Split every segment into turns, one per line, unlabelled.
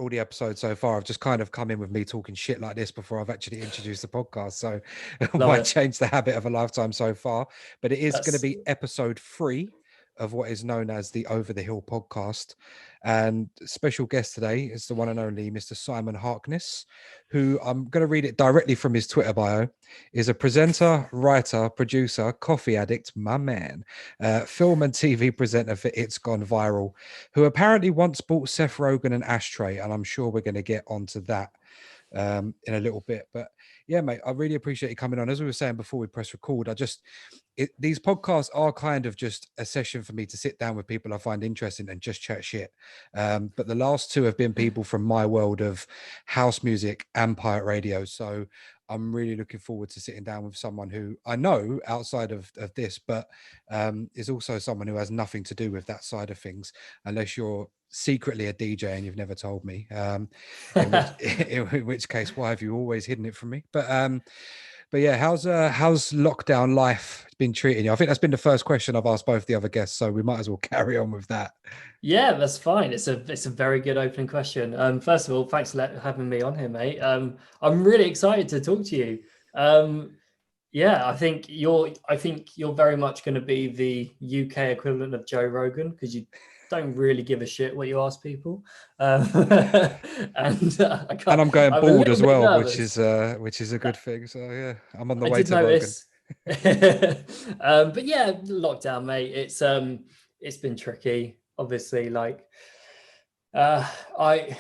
all the episodes so far, I've just kind of come in with me talking shit like this before I've actually introduced the podcast. So it
Love
might
it.
change the habit of a lifetime so far, but it is going to
That's
be episode 3 of what is known as the Over the Hill podcast. And special guest today is the one and only Mr. Simon Harkness, who I'm going to read it directly from his Twitter bio, is a presenter, writer, producer, coffee addict, my man, film and TV presenter for It's Gone Viral, who apparently once bought Seth Rogen an ashtray. And I'm sure we're going to get onto that in a little bit. But yeah, mate, I really appreciate you coming on. As we were saying before we press record, these podcasts are kind of just a session for me to sit down with people I find interesting and just chat shit. But the last two have been people from my world of house music and pirate radio. So I'm really looking forward to sitting down with someone who I know outside of this, but is also someone who has nothing to do with that side of things, unless you're secretly a DJ and you've never told me. In which in which case, why have you always hidden it from me? But yeah, how's lockdown life been treating you? I think that's been the first question I've asked both the other guests, so we might as well carry on with that.
Yeah, that's fine. It's a very good opening question. First of all, thanks for having me on here, mate. I'm really excited to talk to you. Yeah, I think you're very much going to be the UK equivalent of Joe Rogan, because you don't really give a shit what you ask people. And
And I'm going
I'm a
bald
little
as
bit
well, which
nervous.
is a good thing. So yeah, I'm on the
I
way
did
to Rogan.
notice. But yeah, lockdown, mate. It's been tricky. Obviously, like I,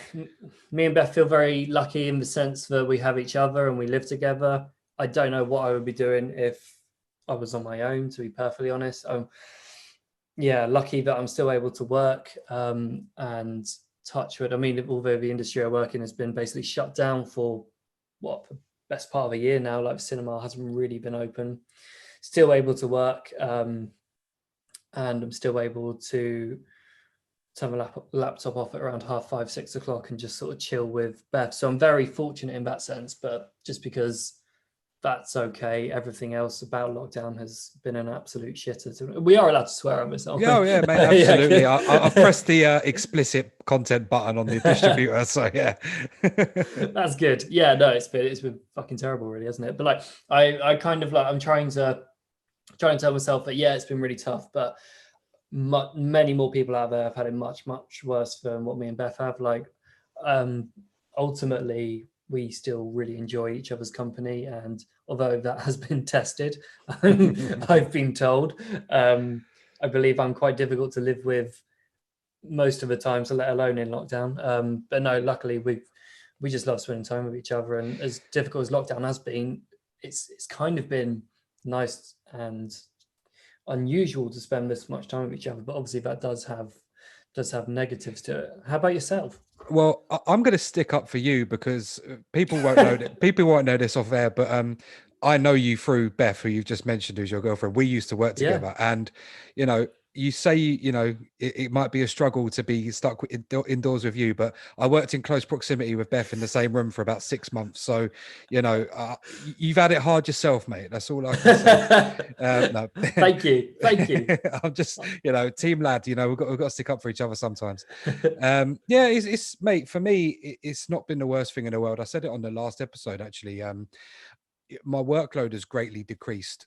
me and Beth feel very lucky in the sense that we have each other and we live together. I don't know what I would be doing if I was on my own, to be perfectly honest. Yeah, lucky that I'm still able to work, and touch wood. I mean, although the industry I work in has been basically shut down for the best part of a year now, like cinema hasn't really been open, still able to work, and I'm still able to turn my laptop off at around 5:30, 6 o'clock and just sort of chill with Beth. So I'm very fortunate in that sense, but just because that's okay, everything else about lockdown has been an absolute shitter. We are allowed to swear on this, aren't
Yeah,
we?
oh, yeah, mate,
Yeah,
absolutely.
okay.
I've pressed the explicit content button on the distributor, so yeah.
That's good. Yeah, no, it's been fucking terrible, really, hasn't it? But like, I kind of like, I'm trying to tell myself that yeah, it's been really tough, but many more people out there have had it much worse than what me and Beth have. Like, um, ultimately, we still really enjoy each other's company, and although that has been tested, I've been told, I believe I'm quite difficult to live with most of the time, so let alone in lockdown. But no, luckily we just love spending time with each other, and as difficult as lockdown has been, it's kind of been nice and unusual to spend this much time with each other. But obviously that does have negatives to it. How about yourself?
Well, I'm going to stick up for you because people won't know that people won't know this off air, but I know you through Beth, who you've just mentioned, who's your girlfriend. We used to work
Yeah.
together, and you know, you say it might be a struggle to be stuck indoors with you, but I worked in close proximity with Beth in the same room for about 6 months, so you've had it hard yourself, mate. That's all I can say. No,
Thank you.
I'm just team lad. We've got to stick up for each other sometimes. Yeah, it's mate, for me it's not been the worst thing in the world. I said it on the last episode, actually. My workload has greatly decreased.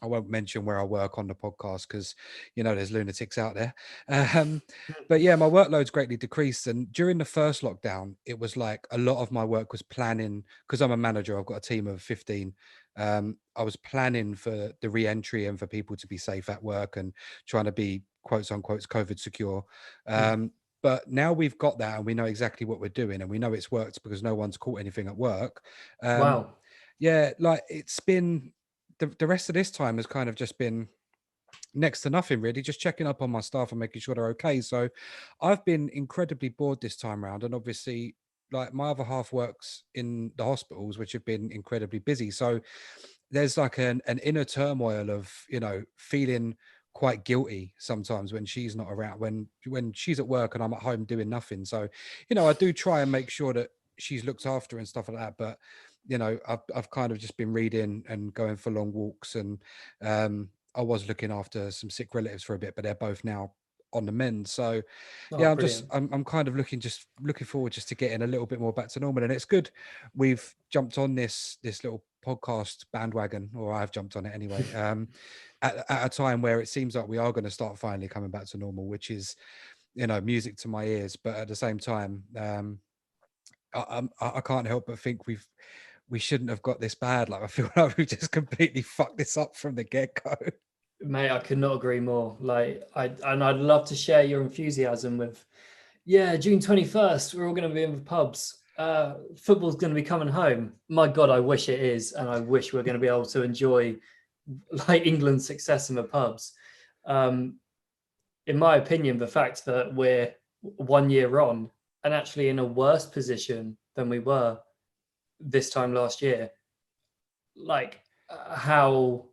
I won't mention where I work on the podcast because there's lunatics out there. um but yeah, my workload's greatly decreased, and during the first lockdown it was like a lot of my work was planning, because I'm a manager, I've got a team of 15. I was planning for the re-entry and for people to be safe at work and trying to be quotes unquote COVID secure. But now we've got that and we know exactly what we're doing, and we know it's worked because no one's caught anything at work. um
Wow.
yeah, like it's been the rest of this time has kind of just been next to nothing, really, just checking up on my staff and making sure they're okay. So I've been incredibly bored this time around, and obviously like my other half works in the hospitals, which have been incredibly busy. So there's like an inner turmoil of feeling quite guilty sometimes when she's not around, when she's at work and I'm at home doing nothing. So I do try and make sure that she's looked after and stuff like that, but I've kind of just been reading and going for long walks, and I was looking after some sick relatives for a bit, but they're both now on the mend. So
Oh,
yeah,
brilliant.
I'm kind of looking forward just to getting a little bit more back to normal. And it's good we've jumped on this little podcast bandwagon, or I've jumped on it anyway, at a time where it seems like we are going to start finally coming back to normal, which is, you know, music to my ears. But at the same time, I can't help but think we shouldn't have got this bad. Like, I feel like we've just completely fucked this up from the get-go.
Mate, I could not agree more. Like, I'd love to share your enthusiasm with, yeah, June 21st, we're all going to be in the pubs. Football's going to be coming home. My God, I wish it is. And I wish we're going to be able to enjoy like England's success in the pubs. In my opinion, the fact that we're 1 year on and actually in a worse position than we were this time last year, like how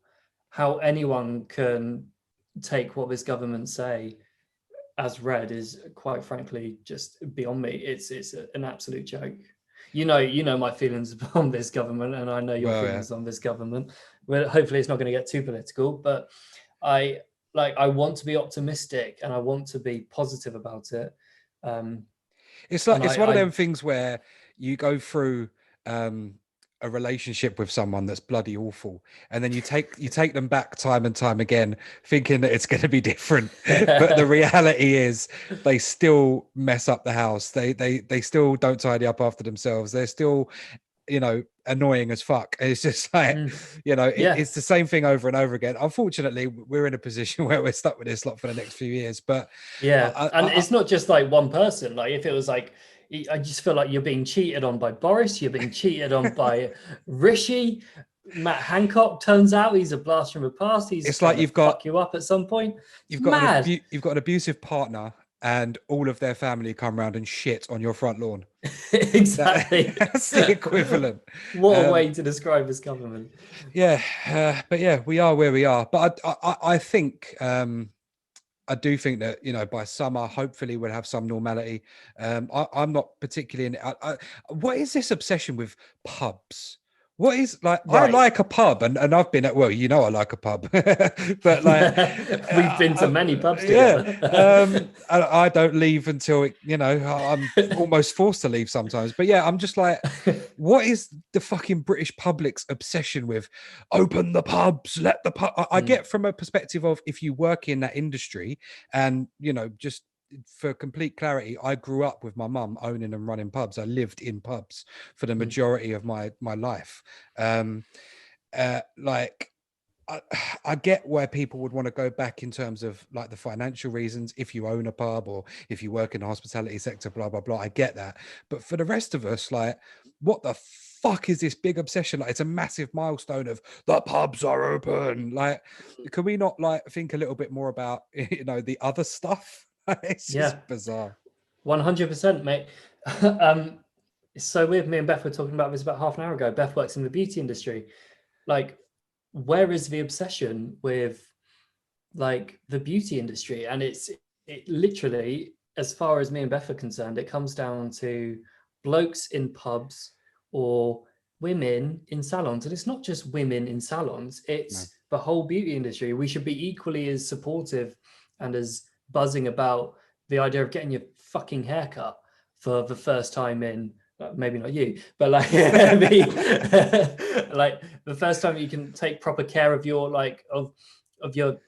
anyone can take what this government say as read is quite frankly just beyond me. It's an absolute joke. You know my feelings on this government, and I know your
Well,
feelings on this government. Well, hopefully it's not going to get too political, but I want to be optimistic and I want to be positive about it.
it's like
And
it's one of
I
them things where you go through a relationship with someone that's bloody awful, and then you take them back time and time again thinking that it's going to be different, but the reality is they still mess up the house. They still don't tidy up after themselves. They're still, you know, annoying as fuck. It's just like, you know,
yeah.
it's the same thing over and over again. Unfortunately, we're in a position where we're stuck with this lot for the next few years. But
Yeah, and it's not just like one person. Like, if it was like, I just feel like you're being cheated on by Boris, you're being cheated on by Rishi. Matt Hancock, turns out he's a blast from the past. He's
it's
trying
like
to fuck you up at some point. It's mad.
you've got an abusive partner, and all of their family come around and shit on your front lawn.
Exactly.
That's the equivalent.
What a way to describe this government.
Yeah, but yeah, we are where we are. But I think I do think that, you know, by summer, hopefully we'll have some normality. I'm not particularly what is this obsession with pubs? What is, like, I
Right.
like a pub, and I've been at, well, you know, I like a pub, but like,
we've been to many pubs
yeah,
together.
I don't leave until it, you know, I'm almost forced to leave sometimes. But yeah, I'm just like, what is the fucking British public's obsession with open the pubs, let the pub? I get from a perspective of, if you work in that industry, and, you know, just for complete clarity, I grew up with my mum owning and running pubs. I lived in pubs for the majority of my life. Like, I get where people would want to go back in terms of like the financial reasons, if you own a pub or if you work in the hospitality sector, blah blah blah. I get that, but for the rest of us, like, what the fuck is this big obsession? Like, it's a massive milestone of the pubs are open. Like, can we not like think a little bit more about, you know, the other stuff? It's just bizarre.
100%, mate. It's so weird. Me and Beth were talking about this about half an hour ago. Beth works in the beauty industry. Like, where is the obsession with like the beauty industry? And it literally, as far as me and Beth are concerned, it comes down to blokes in pubs or women in salons. And it's not just women in salons, it's the whole beauty industry. We should be equally as supportive and as buzzing about the idea of getting your fucking haircut for the first time in, maybe not you, but like like the first time you can take proper care of your like of your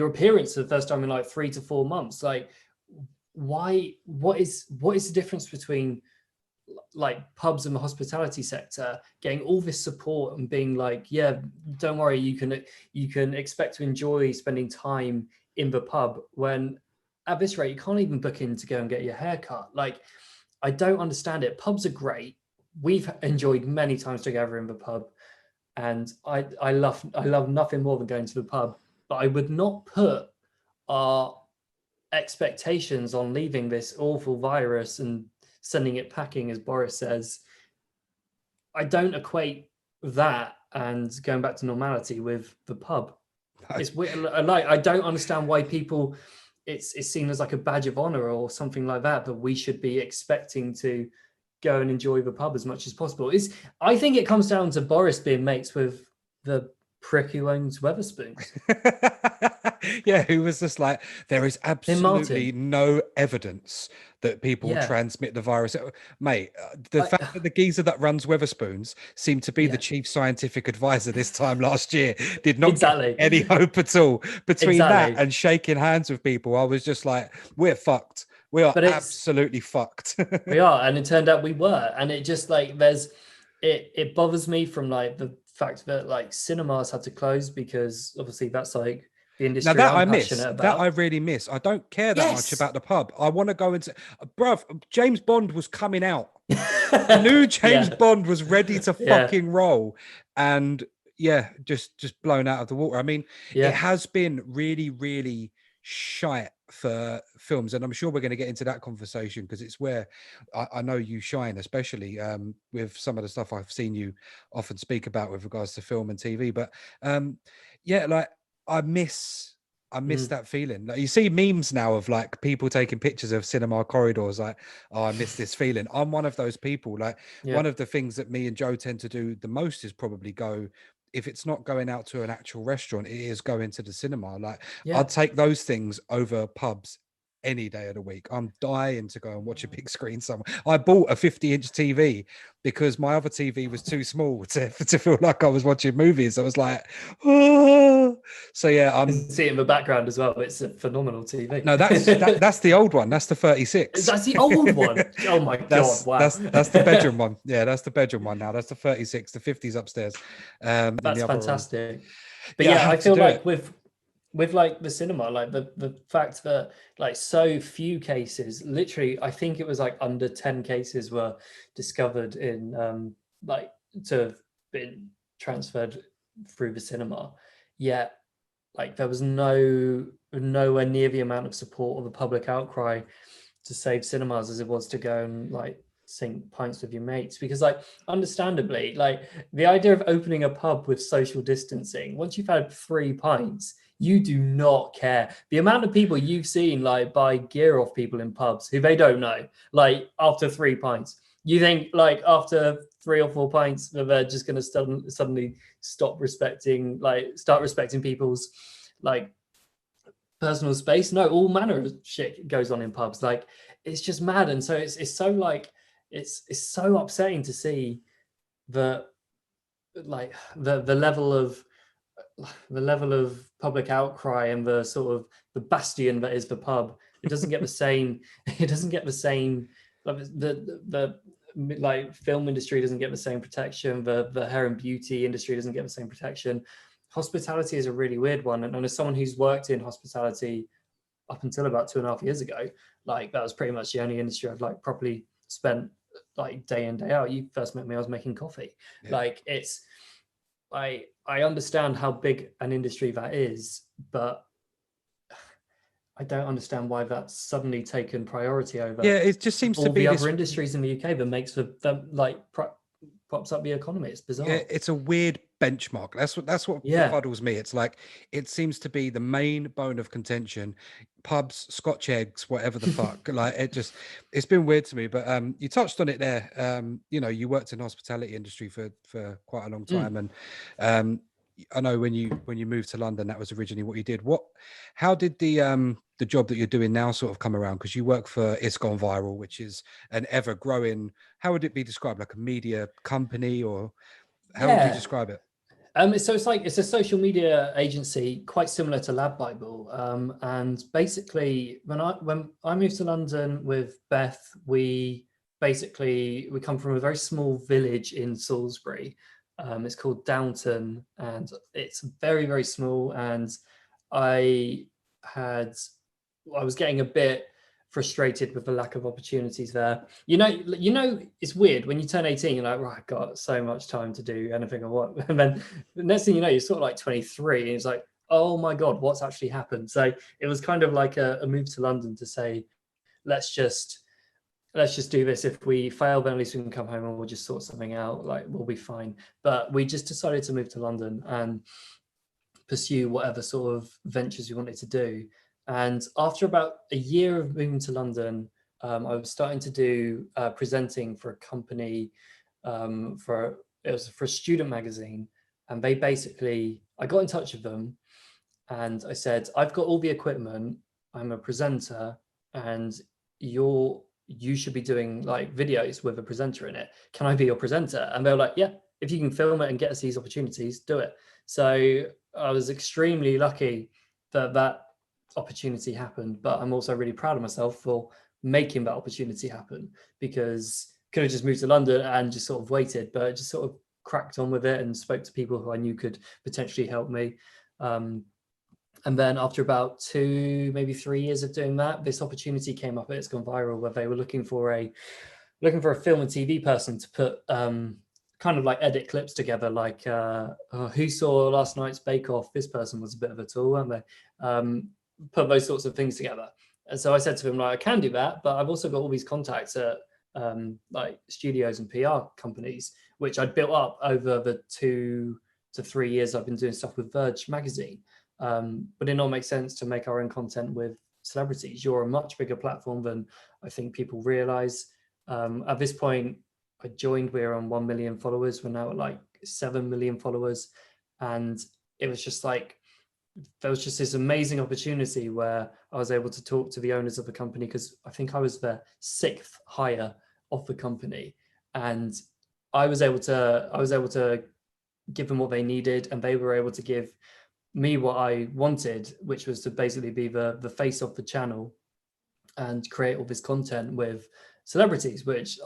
appearance for the first time in like 3 to 4 months. Like, why? What is the difference between like pubs and the hospitality sector getting all this support and being like, yeah, don't worry, you can expect to enjoy spending time in the pub, when at this rate you can't even book in to go and get your hair cut? Like, I don't understand it. Pubs are great. We've enjoyed many times together in the pub, and I love nothing more than going to the pub. But I would not put our expectations on leaving this awful virus and sending it packing, as Boris says. I don't equate that and going back to normality with the pub. It's weird. Like, I don't understand why people, it's seen as like a badge of honor or something like that, that we should be expecting to go and enjoy the pub as much as possible. I think it comes down to Boris being mates with the prick who owns Weatherspoons
Yeah, who was just like, there is
in
absolutely
Martin.
no evidence that people
Yeah,
transmit the virus. Mate, the fact
I,
that the geezer that runs Weatherspoons seemed to be the
yeah,
chief scientific advisor this time last year did not give me
exactly,
any hope at all. Between that
exactly.
and shaking hands with people, I was just like, we're fucked. We are
But
absolutely fucked.
we are, and it turned out we were, and it just like it bothers me from like the fact that like cinemas had to close because obviously that's like the
Now
industry
that
I'm
I miss,
passionate
that I
about.
really miss. I don't care that much
Yes.
about the pub. I want to go into, bruv, James Bond was coming out. The new James
Yeah,
Bond was ready to
yeah,
fucking roll, and yeah, just blown out of the water. I mean, it
yeah,
has been really, really shite for films, and I'm sure we're going to get into that conversation because it's where I know you shine, especially with some of the stuff I've seen you often speak about with regards to film and TV. But yeah, like I miss. I miss
mm,
that feeling. Like, you see memes now of like people taking pictures of cinema corridors, like, oh, I miss this feeling. I'm one of those people. Like,
yeah,
one of the things that me and Joe tend to do the most is probably go, if it's not going out to an actual restaurant, it is going to the cinema. Like,
yeah.
I'd take those things over pubs any day of the week. I'm dying to go and watch a big screen somewhere. I bought a 50-inch TV because my other TV was too small to feel like I was watching movies. I was like, oh. So yeah,
I can see it in the background as well. It's a phenomenal TV.
no, that's the old one. That's the 36.
That's the old one. Oh my God! Wow,
That's the bedroom one. Yeah, that's the bedroom one now. That's the 36. The 50's upstairs, in the
that's
other room.
fantastic. But
Yeah, I
yeah, I
had to
feel
do
like
it.
with like the cinema, like the fact that like so few cases, literally, I think it was like under 10 cases were discovered in like to have been transferred through the cinema. Yet like there was nowhere near the amount of support or the public outcry to save cinemas as it was to go and like sink pints with your mates, because like understandably like the idea of opening a pub with social distancing, once you've had 3 pints, you do not care the amount of people you've seen like buy gear off people in pubs who they don't know, like after 3 pints. You think like after 3 or 4 pints that they're just going to suddenly start respecting people's like personal space? No, all manner of shit goes on in pubs. Like it's just mad, and so it's so like it's so upsetting to see the like the level of public outcry and the sort of the bastion that is the pub. It doesn't get the same. It doesn't get the same. Like the like film industry doesn't get the same protection. The hair and beauty industry doesn't get the same protection. Hospitality is a really weird one, and as someone who's worked in hospitality up until about 2.5 years ago, like that was pretty much the only industry I've like properly spent like day in day out. You first met me, I was making coffee.
Yeah.
Like it's I understand how big an industry that is, but I don't understand why that's suddenly taken priority over
Yeah, it just seems to
all
be
the other
this.
industries in the UK that makes them like props up the economy. It's
Yeah,
bizarre.
it's a weird benchmark. That's what
Yeah,
befuddles me. It's like it seems to be the main bone of contention. Pubs, Scotch eggs, whatever the fuck. Like it's been weird to me. But you touched on it there. You worked in the hospitality industry for quite a long
mm.
time, and um, I know when you moved to London, that was originally what you did. How did the job that you're doing now sort of come around? Because you work for It's Gone Viral, which is an ever growing. How would it be described? Like a media company, or how would you
Yeah.
describe it?
So it's a social media agency quite similar to Lab Bible. And basically, when I moved to London with Beth, we come from a very small village in Salisbury. It's called Downton, and it's very very small. And I had I was getting a bit frustrated with the lack of opportunities there. It's weird when you turn 18, you're like, right, I've got so much time to do anything I want. And then the next thing you know, you're sort of like 23, and it's like, oh my God, what's actually happened? So it was kind of like a move to London to say, let's just do this. If we fail, then at least we can come home and we'll just sort something out. Like we'll be fine. But we just decided to move to London and pursue whatever sort of ventures we wanted to do. And after about a year of moving to London, I was starting to do presenting for a company. It was for a student magazine, and they basically I got in touch with them and I said, I've got all the equipment, I'm a presenter, and you should be doing like videos with a presenter in it. Can I be your presenter? And they were like, yeah, if you can film it and get us these opportunities, do it. So I was extremely lucky that that opportunity happened, but I'm also really proud of myself for making that opportunity happen, because could have just moved to London and just sort of waited, but just sort of cracked on with it and spoke to people who I knew could potentially help me. And then after about 2, maybe 3 years of doing that, this opportunity came up at It's Gone Viral, where they were looking for a film and TV person to put kind of like edit clips together, like who saw last night's Bake Off? This person was a bit of a tool, weren't they? Put those sorts of things together. And so I said to him, like, I can do that, but I've also got all these contacts at like studios and PR companies, which I'd built up over the 2 to 3 years I've been doing stuff with Verge magazine. But it all makes sense to make our own content with celebrities. You're a much bigger platform than I think people realize. At this point, I joined, we were on 1 million followers. We're now at like 7 million followers. And it was just like, there was just this amazing opportunity where I was able to talk to the owners of the company, because I think I was the 6th hire of the company. And I was able to give them what they needed, and they were able to give me what I wanted, which was to basically be the face of the channel and create all this content with celebrities, which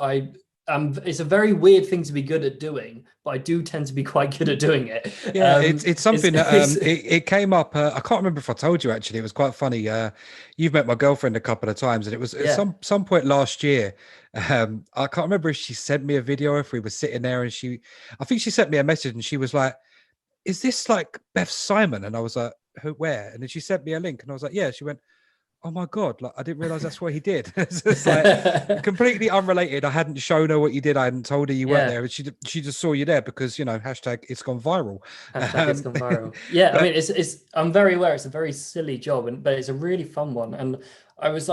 it's a very weird thing to be good at doing, but I do tend to be quite good at doing it.
Yeah, it's something that it came up. I can't remember if I told you, actually. It was quite funny. You've met my girlfriend a couple of times, and it was at some point last year. I can't remember if she sent me a video, if we were sitting there, and I think she sent me a message, and she was like, "Is this like Beth Simon?" And I was like, "Who? Where?" And then she sent me a link, and I was like, "Yeah." She went, "Oh my God, like I didn't realize that's what he did." It's just like completely unrelated. I hadn't shown her what you did. I hadn't told her you weren't there. She just saw you there because, hashtag it's gone viral.
Hashtag it's gone viral. Yeah, I mean, it's I'm very aware it's a very silly job, but it's a really fun one. And I was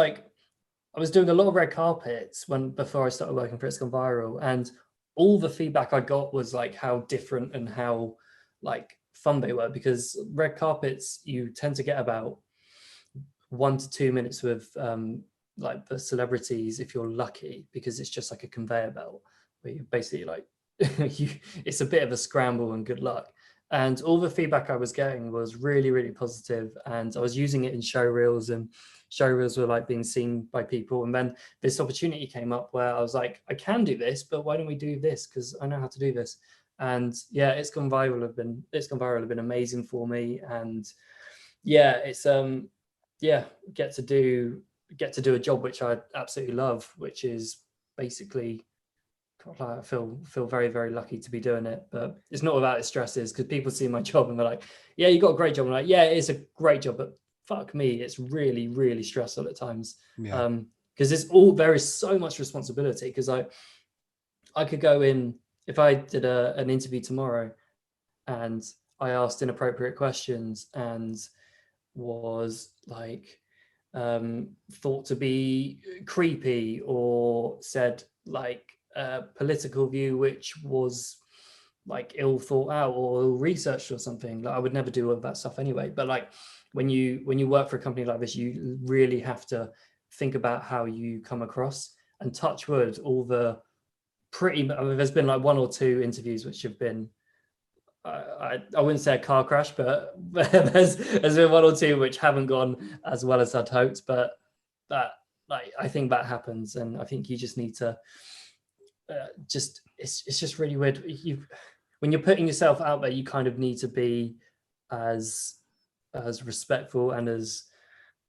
doing a lot of red carpets before I started working for It's Gone Viral, and all the feedback I got was like how different and how like fun they were, because red carpets, you tend to get about 1 to 2 minutes with like the celebrities if you're lucky, because it's just like a conveyor belt where you basically like it's a bit of a scramble and good luck. And all the feedback I was getting was really, really positive, and I was using it in show reels, and show reels were like being seen by people. And then this opportunity came up where I was like, I can do this, but why don't we do this, because I know how to do this. And yeah, It's Gone Viral have been amazing for me. And yeah, it's get to do a job which I absolutely love, which is basically, I feel very, very lucky to be doing it. But it's not without its stresses, because people see my job and they're like, yeah, you got a great job. I'm like, yeah, it's a great job, but fuck me, it's really, really stressful at times. Because there is so much responsibility. Because I could go in, if I did an interview tomorrow and I asked inappropriate questions and was like thought to be creepy, or said like a political view which was like ill thought out or ill researched or something, like I would never do all of that stuff anyway. But like when you work for a company like this, you really have to think about how you come across. And touch wood, there's been like 1 or 2 interviews which have been, I wouldn't say a car crash, but there's been 1 or 2 which haven't gone as well as I'd hoped. But that, like, I think that happens, and I think you just need to it's just really weird. When you're putting yourself out there, you kind of need to be as respectful and as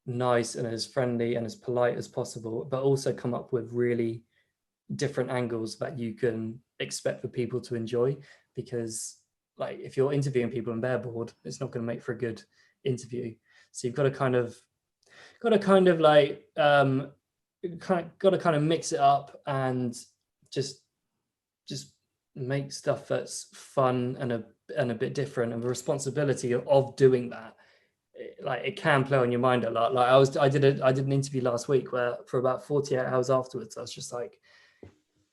nice and as friendly and as polite as possible, but also come up with really different angles that you can expect for people to enjoy. Because like if you're interviewing people and they're bored, it's not going to make for a good interview. So you've got to kind of mix it up and just make stuff that's fun and a bit different. And the responsibility of doing that, like it can play on your mind a lot. Like I did an interview last week where for about 48 hours afterwards, I was just like,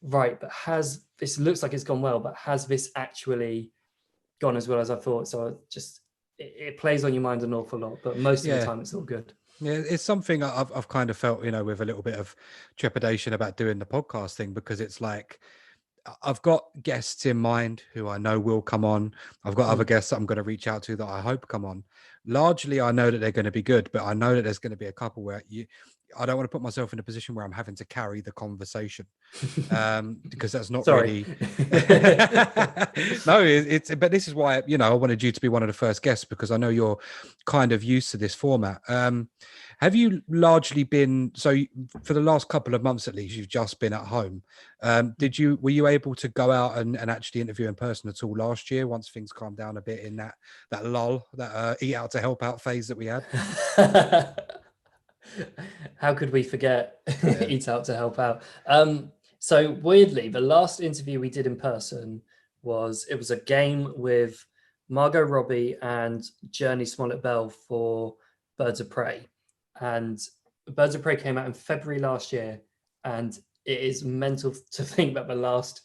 right, but looks like it's gone well, but has this actually gone as well as I thought? So it plays on your mind an awful lot, but most of the
Yeah.
time it's all good.
Yeah, it's something I've kind of felt, with a little bit of trepidation about doing the podcast thing, because it's like I've got guests in mind who I know will come on. I've got other guests that I'm going to reach out to that I hope come on. Largely, I know that they're going to be good, but I know that there's going to be a couple where I don't want to put myself in a position where I'm having to carry the conversation, because that's not
Sorry.
really. No, it's. But this is why I wanted you to be one of the first guests, because I know you're kind of used to this format. Have you largely been for the last couple of months at least? You've just been at home. Were you able to go out and actually interview in person at all last year once things calmed down a bit in that lull, that eat out to help out phase that we had?
How could we forget
Yeah.
Eat Out to Help Out? So weirdly, the last interview we did in person was a game with Margot Robbie and Journey Smollett Bell for Birds of Prey. And Birds of Prey came out in February last year, and it is mental to think that the last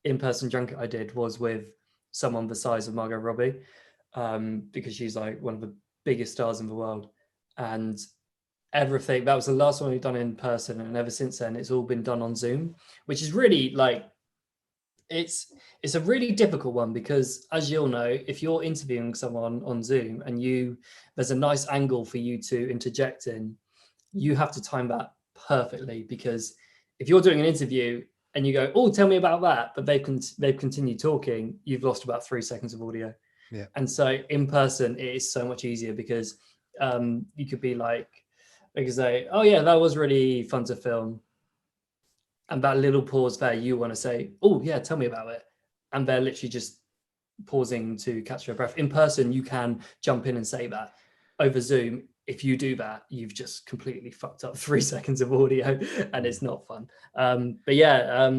in-person junket I did was with someone the size of Margot Robbie, because she's like one of the biggest stars in the world. And everything, that was the last one we've done in person, and ever since then it's all been done on Zoom, which is really like it's a really difficult one, because as you'll know, if you're interviewing someone on Zoom and there's a nice angle for you to interject in, you have to time that perfectly, because if you're doing an interview and you go, oh, tell me about that, but they've continued talking, you've lost about 3 seconds of audio.
Yeah.
And so in person it is so much easier, because you could be like, say, oh yeah, that was really fun to film, and that little pause there, you want to say, oh yeah, tell me about it, and they're literally just pausing to catch their breath. In person you can jump in and say that. Over Zoom, if you do that, you've just completely fucked up 3 seconds of audio, and it's not fun. But yeah,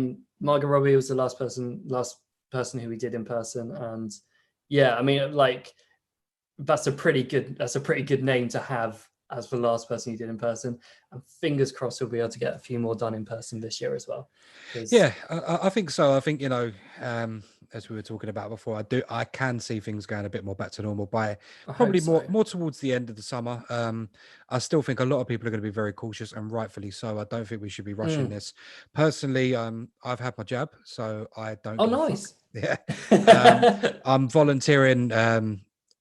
Margot Robbie was the last person who we did in person, and yeah, I mean, like, that's a pretty good name to have as the last person you did in person. And fingers crossed we'll be able to get a few more done in person this year as well.
Yeah, I think so. I think, as we were talking about before, I can see things going a bit more back to normal by probably more towards the end of the summer. I still think a lot of people are going to be very cautious, and rightfully so. I don't think we should be rushing this. Personally, I've had my jab, so I don't give a fuck. Yeah. I'm volunteering.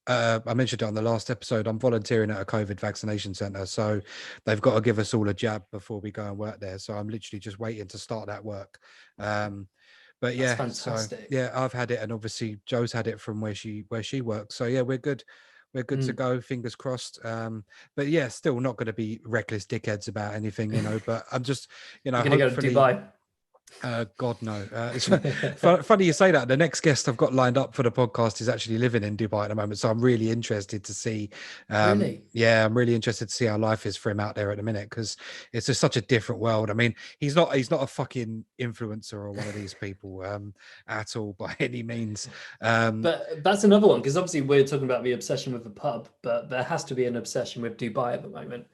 I mentioned it on the last episode. I'm volunteering at a COVID vaccination center, so they've got to give us all a jab before we go and work there. So I'm literally just waiting to start that work. But yeah,
fantastic.
So yeah, I've had it, and obviously Joe's had it from where she works. So yeah, we're good. We're good to go. Fingers crossed. But yeah, still not going to be reckless dickheads about anything, But I'm just,
You're going to go to Dubai.
God no. It's funny you say that. The next guest I've got lined up for the podcast is actually living in Dubai at the moment, so I'm really interested to see.
Really?
Yeah, I'm really interested to see how life is for him out there at the minute, because it's just such a different world. I mean, he's not a fucking influencer or one of these people at all by any means.
But that's another one, because obviously we're talking about the obsession with the pub, but there has to be an obsession with Dubai at the moment.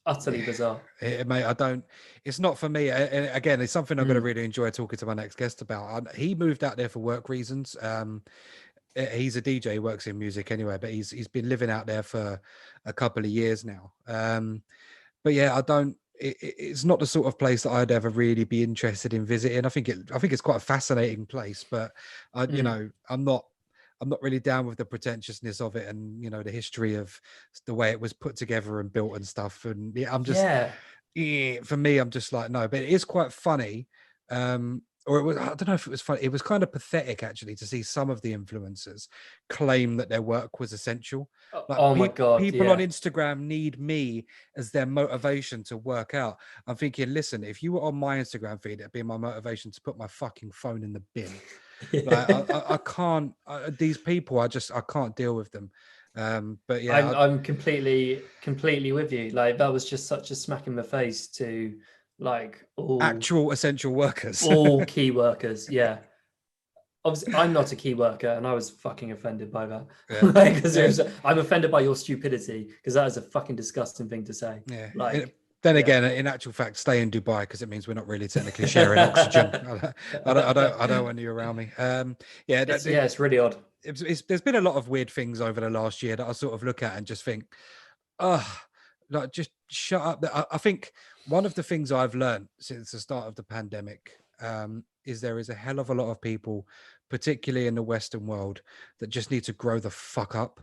Utterly bizarre.
Mate, it's not for me. Again, it's something I'm going to really enjoy talking to my next guest about. He moved out there for work reasons. He's a DJ, he works in music anyway, but he's been living out there for a couple of years now. But yeah, it's not the sort of place that I'd ever really be interested in visiting. I think it's quite a fascinating place, but I'm not really down with the pretentiousness of it, and the history of the way it was put together and built and stuff. And yeah, for me, I'm just like, no. But it is quite funny, or it was. I don't know if it was funny. It was kind of pathetic actually to see some of the influencers claim that their work was essential.
Like, my God,
people on Instagram need me as their motivation to work out. I'm thinking, listen, if you were on my Instagram feed, it'd be my motivation to put my fucking phone in the bin. Like I can't. These people, I can't deal with them. But yeah,
I'm completely with you. Like, that was just such a smack in the face to like all
actual essential workers,
all key workers. Yeah. Obviously, I'm not a key worker, and I was fucking offended by that. Yeah. I'm offended by your stupidity, because that is a fucking disgusting thing to say.
Yeah.
Like,
then again, in actual fact, stay in Dubai, because it means we're not really technically sharing oxygen. I don't want you around me.
It's really odd.
there's been a lot of weird things over the last year that I sort of look at and just think, oh, like just shut up. I think one of the things I've learned since the start of the pandemic is there is a hell of a lot of people, particularly in the Western world, that just need to grow the fuck up.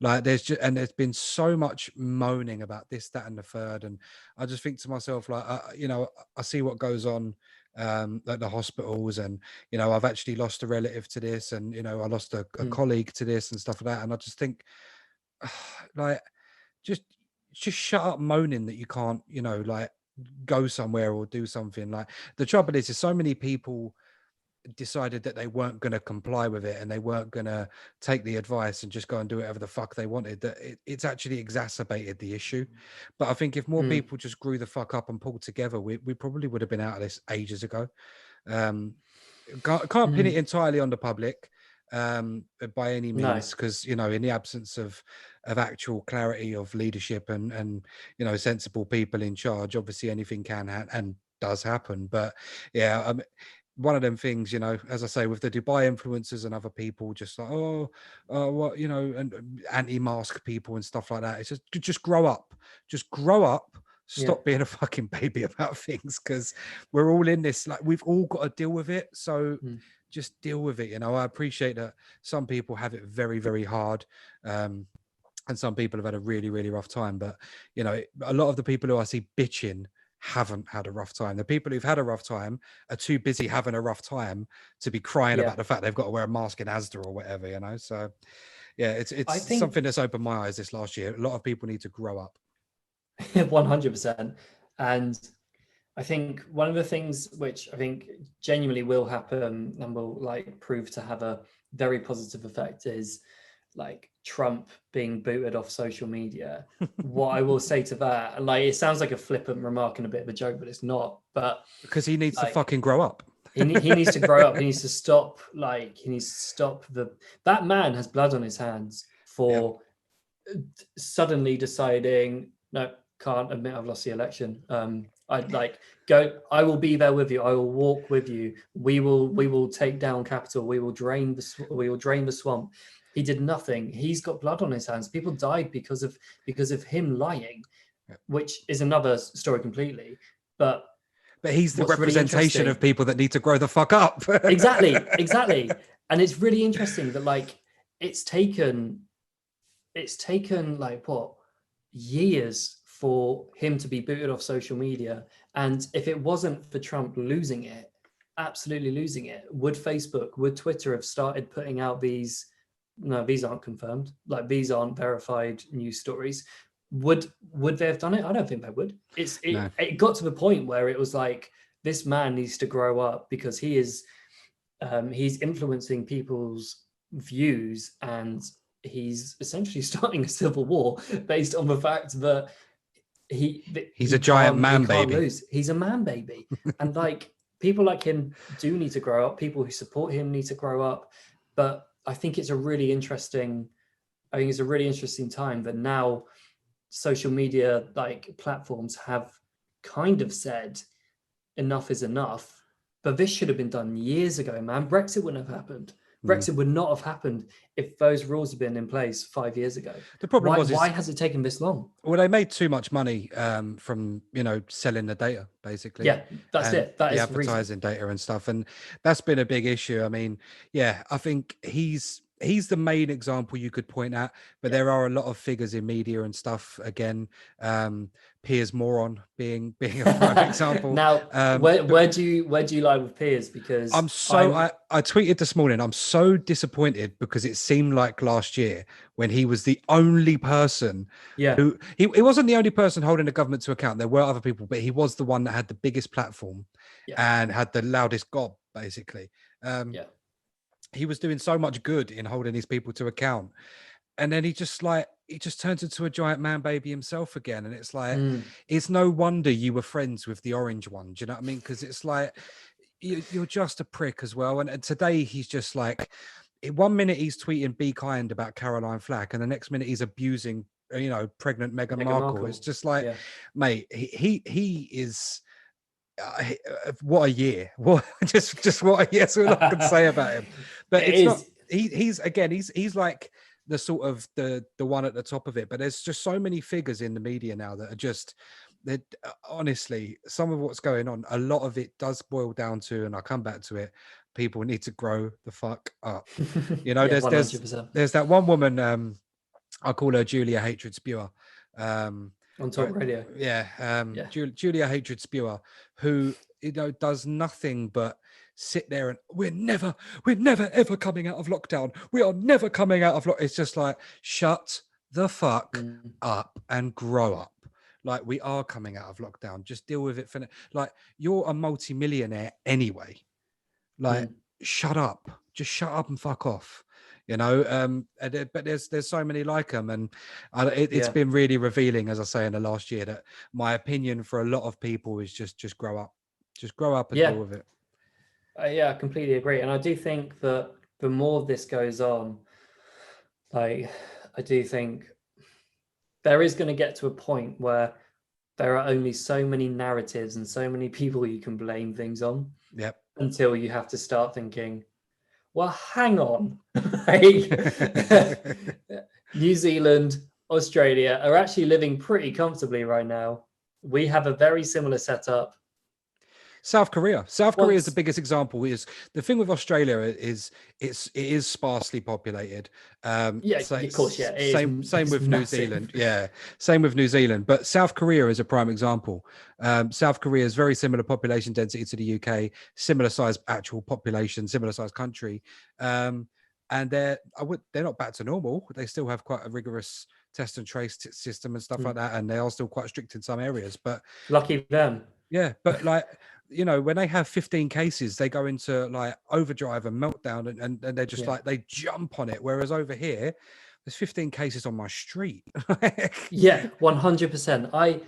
Like there's been so much moaning about this, that, and the third, and I just think to myself, like, I see what goes on at the hospitals, and I've actually lost a relative to this, and I lost a colleague to this and stuff like that, and I just think, like, just shut up moaning that you can't, like, go somewhere or do something. Like, the trouble is so many people decided that they weren't going to comply with it, and they weren't going to take the advice and just go and do whatever the fuck they wanted, that it's actually exacerbated the issue. But I think if more people just grew the fuck up and pulled together, we probably would have been out of this ages ago. Can't pin it entirely on the public by any means, because in the absence of actual clarity of leadership and sensible people in charge, obviously anything can and does happen. But yeah, one of them things, as I say, with the Dubai influencers and other people, just like, what, and anti-mask people and stuff like that. It's just grow up, stop being a fucking baby about things, because we're all in this, like, we've all got to deal with it. So just deal with it. I appreciate that some people have it very, very hard. And some people have had a really, really rough time. But, a lot of the people who I see bitching haven't had a rough time. The people who've had a rough time are too busy having a rough time to be crying about the fact they've got to wear a mask in Asda or whatever, So yeah, it's something that's opened my eyes this last year. A lot of people need to grow up.
100%. And I think one of the things which I think genuinely will happen and will, like, prove to have a very positive effect is, like, Trump being booted off social media. What I will say to that, like, it sounds like a flippant remark and a bit of a joke, but it's not. But
because he needs to fucking grow up.
he needs to grow up. He needs to stop. That man has blood on his hands for suddenly deciding, no, can't admit I've lost the election. I will be there with you. I will walk with you. We will take down Capitol. We will drain the swamp. He did nothing. He's got blood on his hands. People died because of him lying, which is another story completely. But
he's the representation of people that need to grow the fuck up.
Exactly. And it's really interesting that, like, it's taken like, what, years for him to be booted off social media. And if it wasn't for Trump absolutely losing it, would Facebook, would Twitter have started putting out these? No, these aren't confirmed. Like, these aren't verified news stories. Would they have done it? I don't think they would. It got to the point where it was like, this man needs to grow up, because he's influencing people's views, and he's essentially starting a civil war based on the fact that he's a giant man baby. He's a man baby. And, like, people like him do need to grow up. People who support him need to grow up. But I think it's a really interesting time that now social media, like, platforms have kind of said enough is enough. But this should have been done years ago, man. Brexit wouldn't have happened. Brexit would not have happened if those rules had been in place 5 years ago.
The problem
why has it taken this long?
Well, they made too much money from selling the data, basically.
Yeah, that's it. That is
the advertising data and stuff, and that's been a big issue. I mean, yeah, I think he's the main example you could point at, but there are a lot of figures in media and stuff. Again, Piers Moron being a prime example.
Now, where do you lie with Piers? Because
I tweeted this morning, I'm so disappointed, because it seemed like last year when he was the only person who he wasn't the only person holding the government to account. There were other people, but he was the one that had the biggest platform and had the loudest gob, basically. He was doing so much good in holding these people to account, and then he just turns into a giant man baby himself again. And it's like, it's no wonder you were friends with the orange one. Do you know what I mean? Because it's like, you're just a prick as well. And today he's just like, 1 minute he's tweeting "be kind" about Caroline Flack, and the next minute he's abusing pregnant Meghan Markle. It's just like, mate, he is what a year. What just what a year. That's all I can say about him. But it's not he's like the sort of the one at the top of it, but there's just so many figures in the media now that are just that honestly, some of what's going on, a lot of it does boil down to, and I'll come back to it, people need to grow the fuck up. You know,
Yeah,
there's
100%.
there's that one woman, I call her Julia Hatred Spewer.
On
Right,
talk radio.
yeah,
Yeah.
Julia Hatred Spewer, who does nothing but sit there and we're never ever coming out of lockdown. We are never coming out of lockdown. It's just like, shut the fuck
Mm.
up and grow up. Like, we are coming out of lockdown. Just deal with it for like, you're a multi-millionaire anyway. Like,
Mm.
shut up. Just shut up and fuck off. But there's so many like them, and it's been really revealing, as I say, in the last year, that my opinion for a lot of people is just grow up. Just grow up and deal with it.
Yeah, I completely agree. And I do think that the more this goes on, like, I do think there is going to get to a point where there are only so many narratives and so many people you can blame things on.
Yep.
Until you have to start thinking, well, hang on. Like, New Zealand, Australia are actually living pretty comfortably right now. We have a very similar setup.
South Korea is the biggest example. Is the thing with Australia is it is sparsely populated.
Of course, yeah.
Same with New
massive.
Zealand. Yeah, same with New Zealand. But South Korea is a prime example. South Korea is very similar population density to the UK, similar size actual population, similar size country, and they're not back to normal. They still have quite a rigorous test and trace system and stuff like that, and they are still quite strict in some areas. But
lucky them.
Yeah, but like, when they have 15 cases, they go into like overdrive and meltdown, and they're just like, they jump on it. Whereas over here, there's 15 cases on my street.
Yeah, 100%.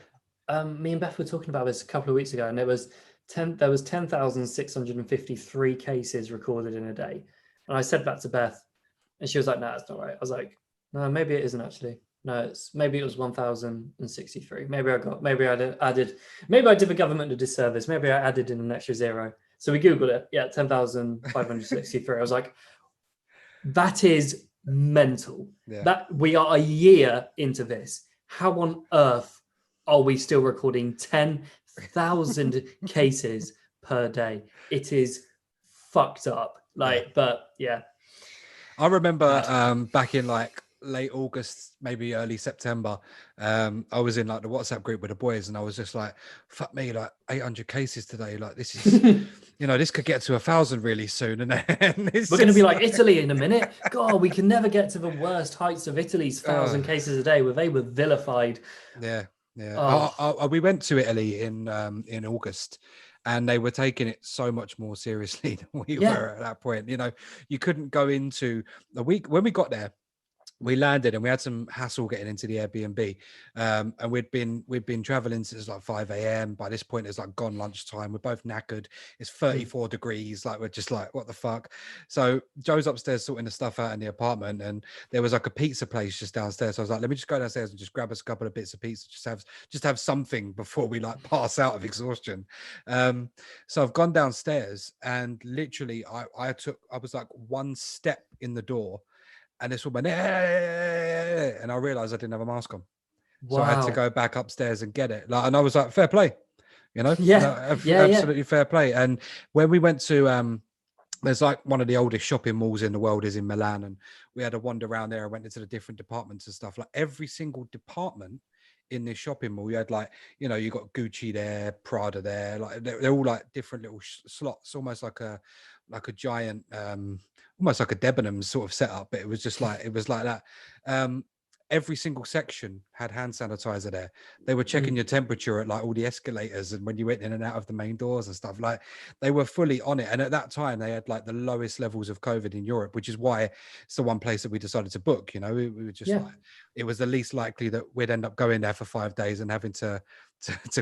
Me and Beth were talking about this a couple of weeks ago, and there was 10,653 cases recorded in a day. And I said that to Beth, and she was like, "No, that's not right." I was like, "No, maybe it isn't actually. No, maybe it was 1,063. Maybe I did the government a disservice. Maybe I added in an extra zero." So we Googled it. Yeah, 10,563. I was like, that is mental.
Yeah.
That we are a year into this. How on earth are we still recording 10,000 cases per day? It is fucked up. But yeah.
I remember back in like late August, maybe early September, I was in like the WhatsApp group with the boys, and I was just like, fuck me, like 800 cases today. Like, this is, this could get to 1,000 really soon. And then we're
going to be like Italy in a minute. God, we can never get to the worst heights of Italy's 1,000 cases a day, where they were vilified.
Yeah. We went to Italy in August, and they were taking it so much more seriously than we were at that point. You couldn't go into a week. When we got there, we landed and we had some hassle getting into the Airbnb, and we'd been traveling since like 5 a.m. By this point, it's like gone lunchtime. We're both knackered. It's 34 degrees. Like, we're just like, what the fuck? So Joe's upstairs sorting the stuff out in the apartment, and there was like a pizza place just downstairs. So I was like, let me just go downstairs and just grab us a couple of bits of pizza, just have something before we like pass out of exhaustion. So I've gone downstairs, and literally I was like one step in the door, and this woman, and I realized I didn't have a mask on. Wow. So I had to go back upstairs and get it. And I was like, fair play, absolutely fair play. And when we went to, there's like one of the oldest shopping malls in the world is in Milan, and we had a wander around there. I went into the different departments and stuff. Like, every single department in this shopping mall, you had like, you got Gucci there, Prada there, like they're all like different little slots, almost like a giant, almost like a Debenhams sort of setup, but it was like that. Every single section had hand sanitizer there. They were checking your temperature at like all the escalators, and when you went in and out of the main doors and stuff, like, they were fully on it. And at that time, they had like the lowest levels of COVID in Europe, which is why it's the one place that we decided to book. We were just like, it was the least likely that we'd end up going there for 5 days and having to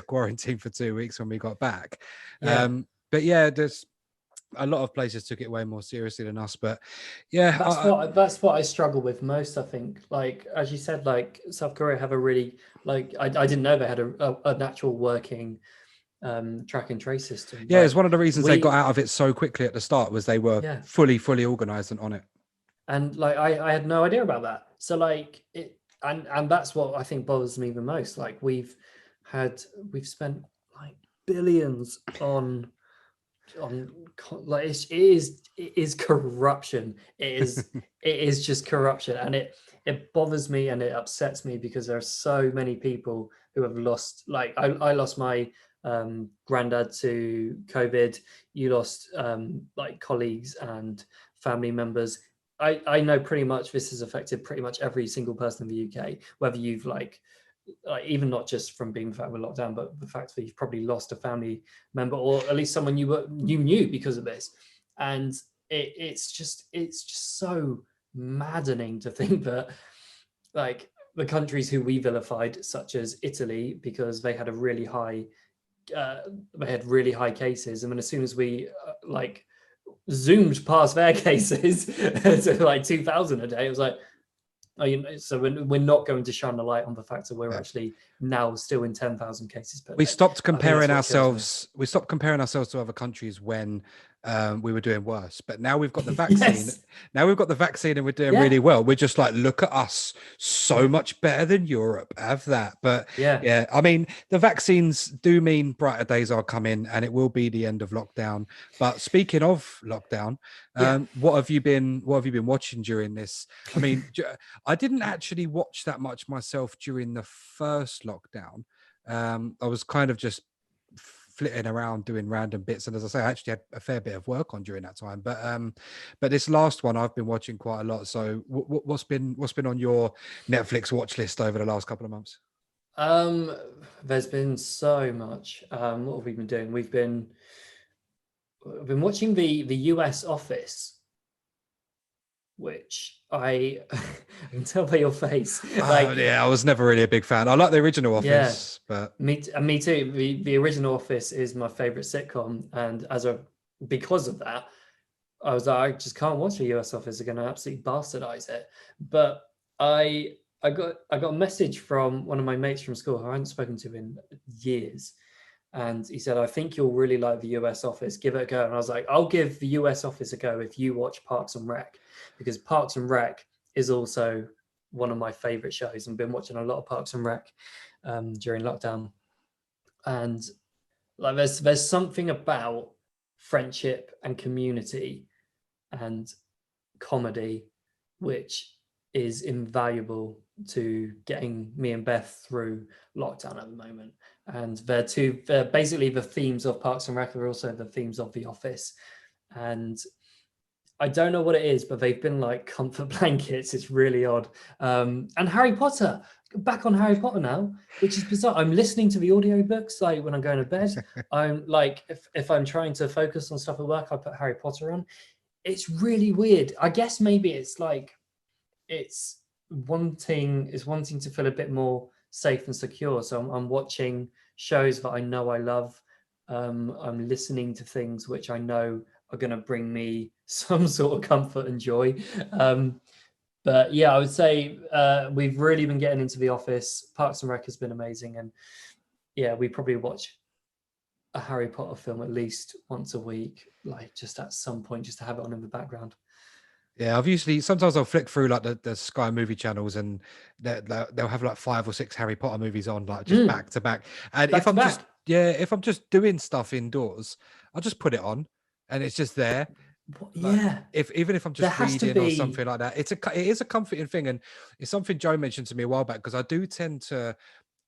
quarantine for 2 weeks when we got back. But yeah, there's a lot of places took it way more seriously than us, but yeah,
that's what I struggle with most. I think, like, as you said, like, South Korea have a really, like, I didn't know they had a natural working track and trace system.
Yeah, it's one of the reasons they got out of it so quickly at the start, was they were fully organized and on it.
and like I had no idea about that. So like it, and that's what I think bothers me the most. Like we've spent like billions on like it is corruption. It is just corruption, and it bothers me and it upsets me because there are so many people who have lost. Like I lost my granddad to COVID. You lost like colleagues and family members. I know pretty much this has affected pretty much every single person in the UK, whether you've like even not just from being the fact we're locked down, but the fact that you've probably lost a family member or at least someone you knew because of this. And it's just so maddening to think that like the countries who we vilified, such as Italy, because they had a really high they had really high cases, and then as soon as we like zoomed past their cases to like 2,000 a day, it was like, oh, so we're not going to shine a light on the fact that we're
Yeah.
actually now still in 10,000 cases per
We
day.
stopped
I think that's
comparing
what kills me.
ourselves. We stopped comparing ourselves to other countries when we were doing worse. But now we've got the vaccine.
Yes.
Now we've got the vaccine, and we're doing
Yeah.
really well. We're just like, look at us, so
Yeah.
much better than Europe. Have that. But
Yeah.
yeah, I mean, the vaccines do mean brighter days are coming, and it will be the end of lockdown. But speaking of lockdown,
Yeah.
what have you been? What have you been watching during this? I mean, I didn't actually watch that much myself during the first lockdown. I was kind of just flitting around doing random bits, and as I say, I actually had a fair bit of work on during that time. But this last one I've been watching quite a lot. So what's been on your Netflix watch list over the last couple of months?
Um, there's been so much. What have we been doing? We've been watching the US Office, which I I can tell by your face.
Oh
Like,
yeah, I was never really a big fan. I like the original
yeah,
Office, but
me too. The original Office is my favorite sitcom, and because of that, I was like, I just can't watch the US Office. They're going to absolutely bastardize it. But I got a message from one of my mates from school who I hadn't spoken to in years, and he said, I think you'll really like the US Office. Give it a go. And I was like, I'll give the US Office a go if you watch Parks and Rec, because Parks and Rec is also one of my favorite shows. I've been watching a lot of Parks and Rec during lockdown, and like there's something about friendship and community and comedy which is invaluable to getting me and Beth through lockdown at the moment. And they're basically the themes of Parks and Rec are also the themes of The Office. And I don't know what it is, but they've been like comfort blankets. It's really odd. And Harry Potter, back on Harry Potter now, which is bizarre. I'm listening to the audiobooks like when I'm going to bed. I'm like, if I'm trying to focus on stuff at work, I put Harry Potter on. It's really weird. I guess maybe it's like it's wanting to feel a bit more safe and secure. So I'm watching shows that I know I love. I'm listening to things which I know are going to bring me some sort of comfort and joy. But yeah, I would say we've really been getting into The Office. Parks and Rec has been amazing, and yeah, we probably watch a Harry Potter film at least once a week, like just at some point, just to have it on in the background.
yeah, I've usually sometimes I'll flick through like the Sky movie channels, and they'll have like 5 or 6 Harry Potter movies on like just back to back. And
Back
if
to
I'm just
back.
if I'm just doing stuff indoors, I'll just put it on, and it's just there. Like
Yeah,
if even if I'm
there
just
has to
reading or
be.
something like that, it is a comforting thing, and it's something Joe mentioned to me a while back because I do tend to.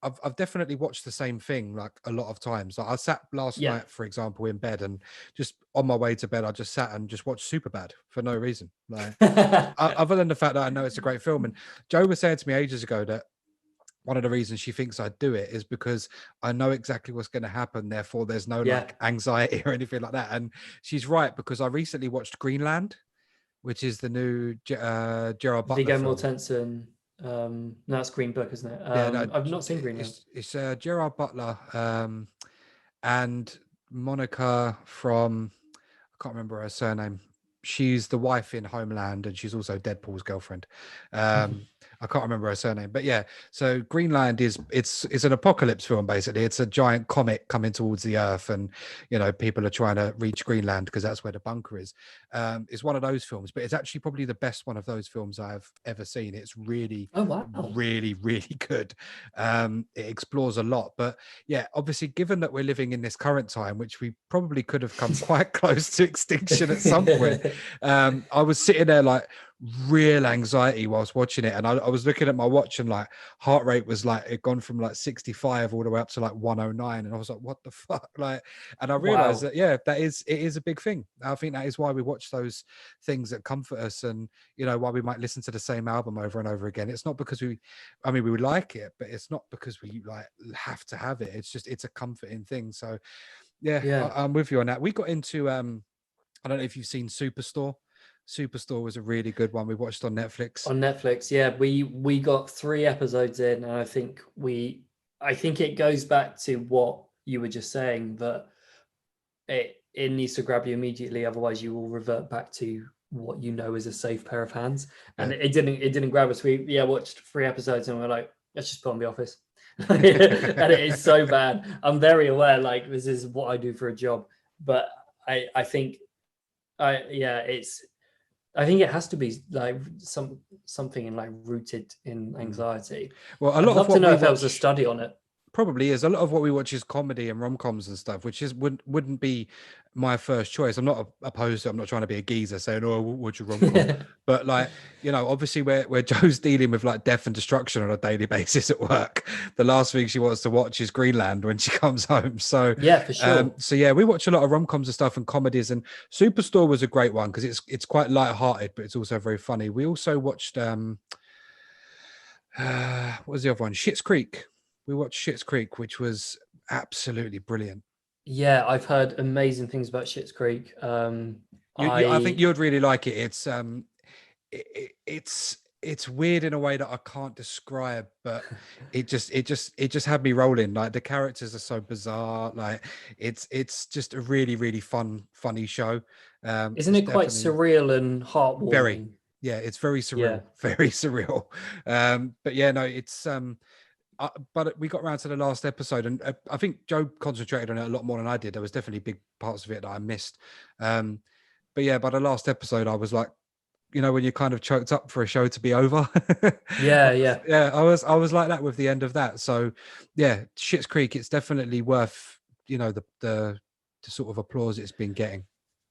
I've definitely watched the same thing like a lot of times. Like I sat last
Yeah.
night, for example, in bed, and just on my way to bed, I just sat and just watched Superbad for no reason. Like other than the fact that I know it's a great film. And Joe was saying to me ages ago that one of the reasons she thinks I do it is because I know exactly what's going to happen. Therefore, there's no
Yeah.
like anxiety or anything like that. And she's right because I recently watched Greenland, which is the new Gerard Butler
Viggo
film.
Mortensen. No, that's Green Book, isn't it?
Yeah, no,
I've not seen Greenland.
it's Gerard Butler and Monica from I can't remember her surname. She's the wife in Homeland, and she's also Deadpool's girlfriend. I can't remember her surname, but yeah. So Greenland it's an apocalypse film basically. It's a giant comet coming towards the Earth, and people are trying to reach Greenland because that's where the bunker is. It's one of those films, but it's actually probably the best one of those films I've ever seen. It's really,
Oh wow.
really, really good. It explores a lot, but yeah, obviously, given that we're living in this current time, which we probably could have come quite close to extinction at some point, I was sitting there like real anxiety whilst watching it, and I was looking at my watch, and like heart rate was like it gone from like 65 all the way up to like 109, and I was like, what the fuck? Like, and I realized
Wow.
that it is a big thing. I think that is why we watch those things that comfort us, and why we might listen to the same album over and over again. It's not because we would like it, but it's not because we like have to have it. It's just it's a comforting thing. So yeah,
Yeah.
I'm with you on that. We got into I don't know if you've seen Superstore. Superstore was a really good one we watched on Netflix.
On Netflix, yeah, we got 3 episodes in, and I think it goes back to what you were just saying, that it needs to grab you immediately, otherwise you will revert back to what you know is a safe pair of hands. And
Yeah.
it didn't grab us. We watched 3 episodes and we're like, let's just put on The Office. And it is so bad. I'm very aware, like, this is what I do for a job, but I think I think it has to be like something in like rooted in anxiety.
Well, a
I'd
lot of
love to
what
know
we
if there was a
watch
study on it.
probably is, a lot of what we watch is comedy and rom-coms and stuff, which is wouldn't be my first choice. I'm not opposed to it. I'm not trying to be a geezer saying, oh, what's your rom-com? But like, obviously where Joe's dealing with like death and destruction on a daily basis at work, the last thing she wants to watch is Greenland when she comes home. So
Yeah, for sure.
so yeah, we watch a lot of rom-coms and stuff and comedies, and Superstore was a great one because it's quite light-hearted, but it's also very funny. We also watched what was the other one? Schitt's Creek. We watched Schitt's Creek, which was absolutely brilliant.
Yeah, I've heard amazing things about Schitt's Creek.
I think
I
you'd really like it. It's weird in a way that I can't describe, but it just had me rolling. Like the characters are so bizarre. Like it's just a really really funny show.
Isn't
It's
it quite
definitely
surreal and
very,
heartwarming?
yeah, it's very
Yeah.
surreal, very surreal. But yeah, no, it's but we got around to the last episode, and I think Joe concentrated on it a lot more than I did. There was definitely big parts of it that I missed. But yeah, by the last episode, I was like, when you're kind of choked up for a show to be over.
Yeah, yeah.
I was like that with the end of that. So yeah, Schitt's Creek, it's definitely worth the sort of applause it's been getting.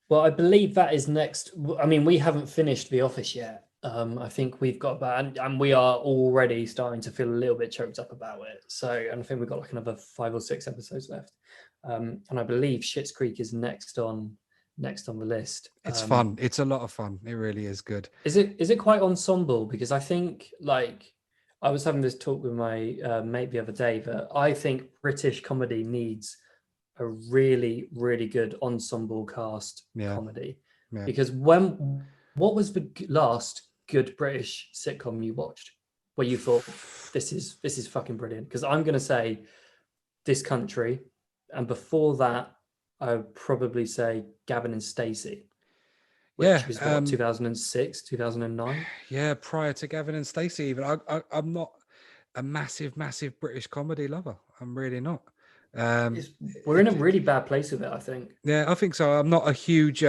Well, I believe that is next. I mean, we haven't finished The Office yet. I think we've got about, and we are already starting to feel a little bit choked up about it. So, and I think we've got like another 5 or 6 episodes left. And I believe Schitt's Creek is next on the list.
It's fun. It's a lot of fun. It really is good.
Is it quite ensemble? Because I think, like, I was having this talk with my mate the other day, that I think British comedy needs a really, really good ensemble cast
Yeah.
comedy.
Yeah.
Because what was the last good British sitcom you watched where you thought this is fucking brilliant? Because I'm gonna say This Country, and before that, I would probably say Gavin and Stacey, which was what, 2006, 2009.
Yeah, prior to Gavin and Stacey, even I'm not a massive British comedy lover. I'm really not.
We're in a really bad place with it, I think.
Yeah, I think so. I'm not a huge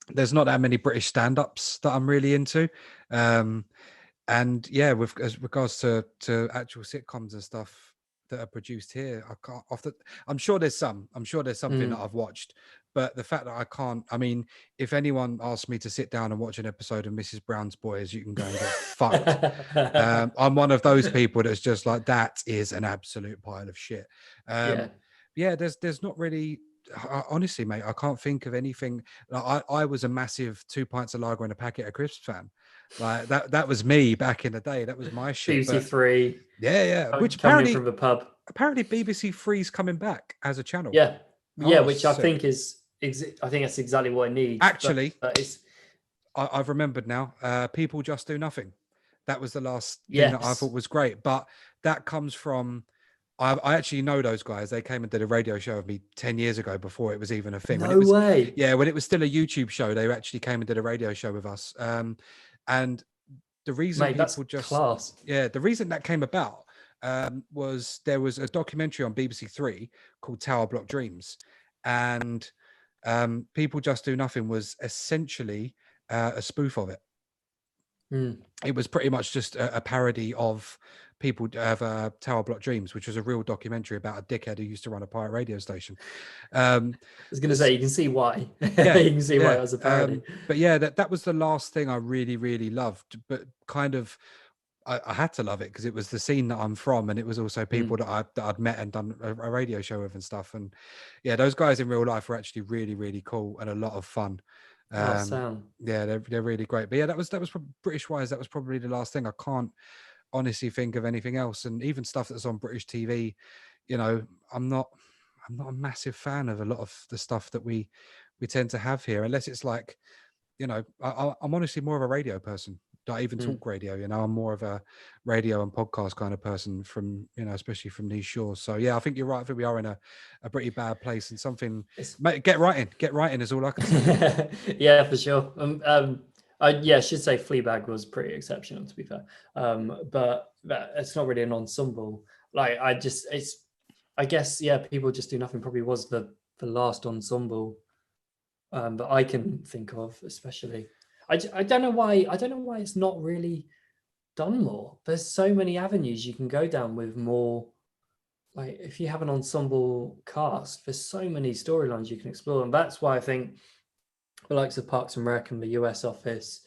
there's not that many British stand-ups that I'm really into. And yeah, with as regards to actual sitcoms and stuff that are produced here, I can't I'm sure there's something that I've watched, but the fact that I can't, I mean, if anyone asks me to sit down and watch an episode of Mrs. Brown's Boys, you can go and get fucked. I'm one of those people that's just like, that is an absolute pile of shit. Yeah, there's not really, honestly, mate, I can't think of anything. I was a massive 2 pints of lager and a packet of crisps fan. Like that was me back in the day. That was my shit.
BBC Three.
Yeah. Which
coming from the pub.
Apparently BBC Three's coming back as a channel.
Yeah.
Oh,
which
sick.
I think I think that's exactly what it needs.
Actually,
but it's
I've remembered now. People Just Do Nothing. That was the last thing that I thought was great. But that comes from, I actually know those guys. They came and did a radio show with me 10 years ago before it was even a thing.
No way.
Yeah, when it was still a YouTube show, they actually came and did a radio show with us. And the reason
Mate, that's
people just
class.
the reason that came about was there was a documentary on BBC Three called Tower Block Dreams, and People Just Do Nothing was essentially a spoof of it.
Mm.
It was pretty much just a parody of People Have Tower Block Dreams, which was a real documentary about a dickhead who used to run a pirate radio station.
I was going to say, you can see why. You
Yeah,
can see why
yeah.
it was a parody.
But yeah, that was the last thing I really, really loved. But kind of, I had to love it because it was the scene that I'm from, and it was also people that I'd met and done a radio show with and stuff. And yeah, those guys in real life were actually really, really cool and a lot of fun.
Sound.
Yeah, they're really great. But yeah, that was British wise. That was probably the last thing. I can't honestly think of anything else. And even stuff that's on British TV, you know, I'm not a massive fan of a lot of the stuff that we tend to have here, unless it's like, you know, I'm honestly more of a radio person. I even talk radio, you know, I'm more of a radio and podcast kind of person from, you know, especially from these shores. So yeah, I think you're right. I think we are in a pretty bad place, and something, mate, get right in is all I can say.
Yeah, for sure. I should say Fleabag was pretty exceptional, to be fair. But it's not really an ensemble. Like, I guess, yeah, People Just Do Nothing probably was the last ensemble that I can think of, especially. I don't know why. I don't know why it's not really done more. There's so many avenues you can go down with more. Like, if you have an ensemble cast, there's so many storylines you can explore, and that's why I think the likes of Parks and Rec and the US Office,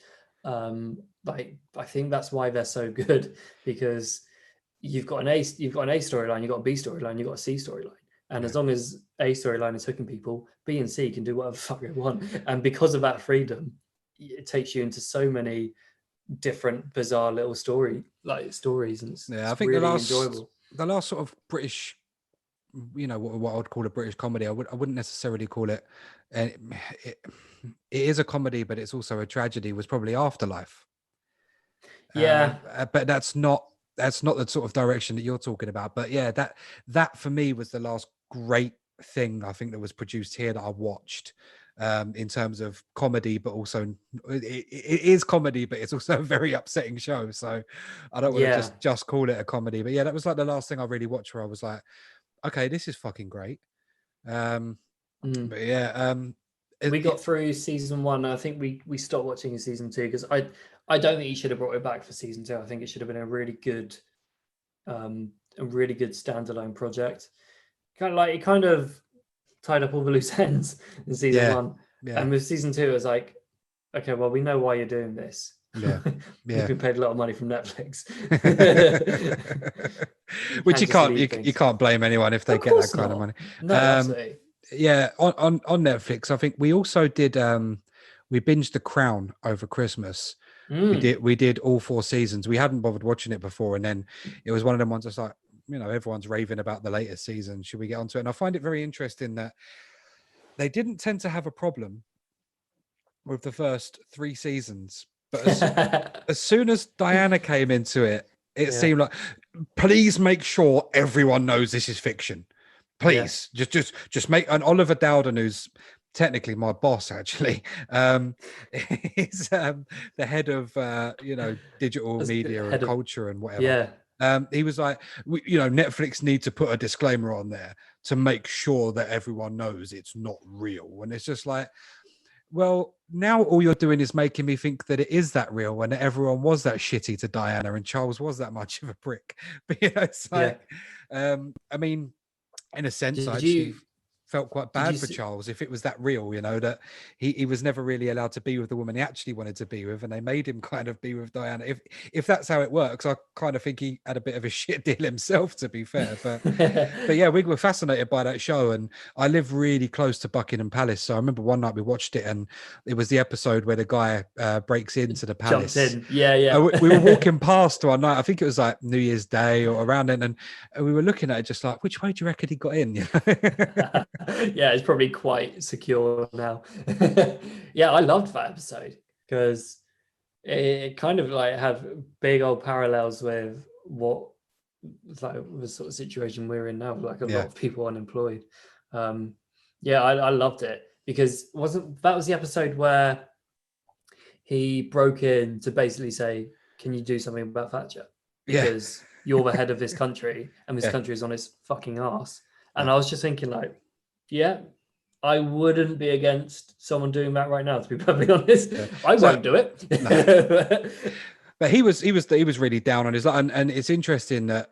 like, I think that's why they're so good, because you've got an A storyline, you've got a B storyline, you've got a C storyline. And as long as A storyline is hooking people, B and C can do whatever the fuck they want. And because of that freedom, it takes you into so many different bizarre little stories, and it's
I think
really enjoyable.
The last sort of British, you know, what I would call a British comedy, I wouldn't necessarily call it, it is a comedy, but it's also a tragedy, was probably Afterlife.
Yeah.
But that's not the sort of direction that you're talking about. But yeah, that for me was the last great thing I think that was produced here that I watched, in terms of comedy, but also it is comedy, but it's also a very upsetting show. So I don't want to just call it a comedy. But yeah, that was like the last thing I really watched where I was like, okay, this is fucking great. But yeah,
we got through season 1. I think we stopped watching in season 2 because I don't think he should have brought it back for season 2. I think it should have been a really good standalone project. It kind of tied up all the loose ends in season 1.
Yeah.
And with season 2, it was like, okay, well, we know why you're doing this.
Yeah.
You've been paid a lot of money from Netflix.
Which you can't blame anyone if they get that kind of money.
No, absolutely.
Yeah, on Netflix, I think we also did we binged The Crown over Christmas. We did all 4 seasons. We hadn't bothered watching it before, and then it was one of them ones that's like, you know, everyone's raving about the latest season. Should we get onto it? And I find it very interesting that they didn't tend to have a problem with the first 3 seasons, but as soon as Diana came into it, it seemed like, please make sure everyone knows this is fiction. Please, just make. And Oliver Dowden, who's technically my boss, actually, is the head of digital media and culture and whatever. He was like, Netflix need to put a disclaimer on there to make sure that everyone knows it's not real. And it's just like, well, now all you're doing is making me think that it is that real, and that everyone was that shitty to Diana and Charles was that much of a prick. But it's like, I mean, in a sense, I actually felt quite bad for Charles if it was that real, that he was never really allowed to be with the woman he actually wanted to be with, and they made him kind of be with Diana. If that's how it works, I kind of think he had a bit of a shit deal himself, to be fair. But yeah, we were fascinated by that show, and I live really close to Buckingham Palace, so I remember one night we watched it, and it was the episode where the guy breaks into the palace.
Jumps in.
We were walking past one night, I think it was like New Year's Day or around then, and we were looking at it just like, which way do you reckon he got in?
Yeah, it's probably quite secure now. Yeah, I loved that episode because it kind of like have big old parallels with what like the sort of situation we're in now, like a lot of people unemployed. I loved it because that was the episode where he broke in to basically say can you do something about Thatcher?
Yeah.
Because you're the head of this country, and this
Yeah.
country is on its fucking ass. And
Yeah.
I was just thinking, like, yeah, I wouldn't be against someone doing that right now, to be perfectly honest.
Yeah.
I
So-
won't do it.
No. But he was really down on his luck, and it's interesting that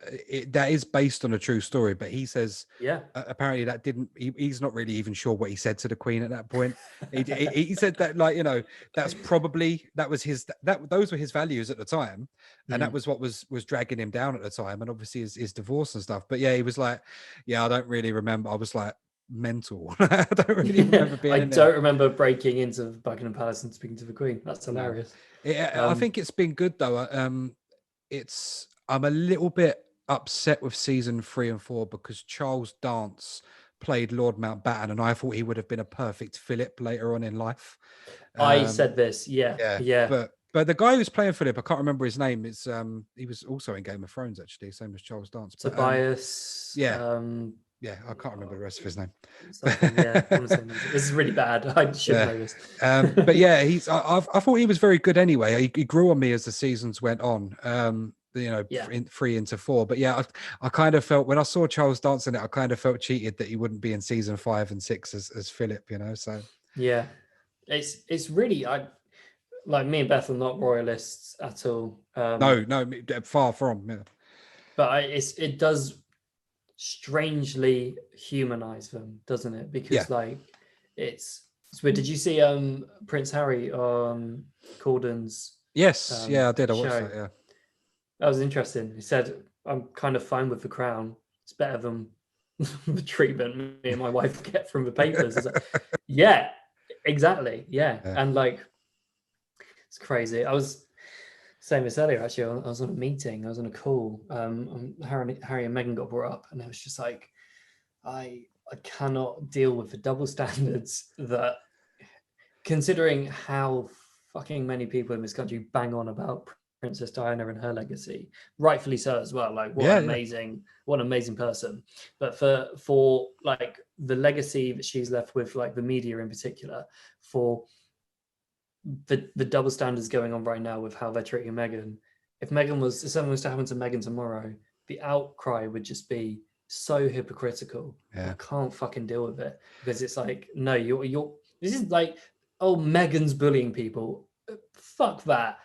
that is based on a true story. But he says,
Yeah.
apparently that didn't. He's not really even sure what he said to the Queen at that point. He said that, like, you know, that's probably those were his values at the time, and that was what was dragging him down at the time, and obviously his divorce and stuff. But yeah, he was like, yeah, I don't really remember. I was like, mental. I don't really remember being in there.
I don't remember breaking into Buckingham Palace and speaking to the Queen. That's hilarious.
I think it's been good though. I'm a little bit upset with season 3 and 4 because Charles Dance played Lord Mountbatten, and I thought he would have been a perfect Philip later on in life.
I said this, yeah.
But the guy who's playing Philip, I can't remember his name. It's he was also in Game of Thrones, actually, same as Charles Dance.
Tobias.
Yeah, I can't remember the rest of his name.
Yeah, this is really bad. I should know this.
But yeah, I thought he was very good anyway. He grew on me as the seasons went on. In 3 into 4. But yeah, I kind of felt when I saw Charles Dance in it, I kind of felt cheated that he wouldn't be in season 5 and 6 as Philip. You know, so
yeah, it's really like me and Beth are not royalists at all.
No, far from. Yeah.
But it does strangely humanize them, doesn't it? Because like it's weird. Did you see Prince Harry on Corden's?
Yes, I did. I watched
show?
that. Yeah,
that was interesting. He said, "I'm kind of fine with the crown. It's better than the treatment me and my wife get from the papers." Like, yeah, exactly. Yeah, and like it's crazy. I was saying this earlier, actually. I was on a meeting. I was on a call. Harry and Meghan got brought up, and it was just like, I cannot deal with the double standards that, considering how fucking many people in this country bang on about Princess Diana and her legacy, rightfully so as well. Like, what an amazing person. But for like the legacy that she's left with, like the media in particular, for the double standards going on right now with how they're treating Meghan. If something was to happen to Meghan tomorrow, the outcry would just be so hypocritical. I can't fucking deal with it, because it's like, no, you're this is like, oh, Meghan's bullying people. Fuck that.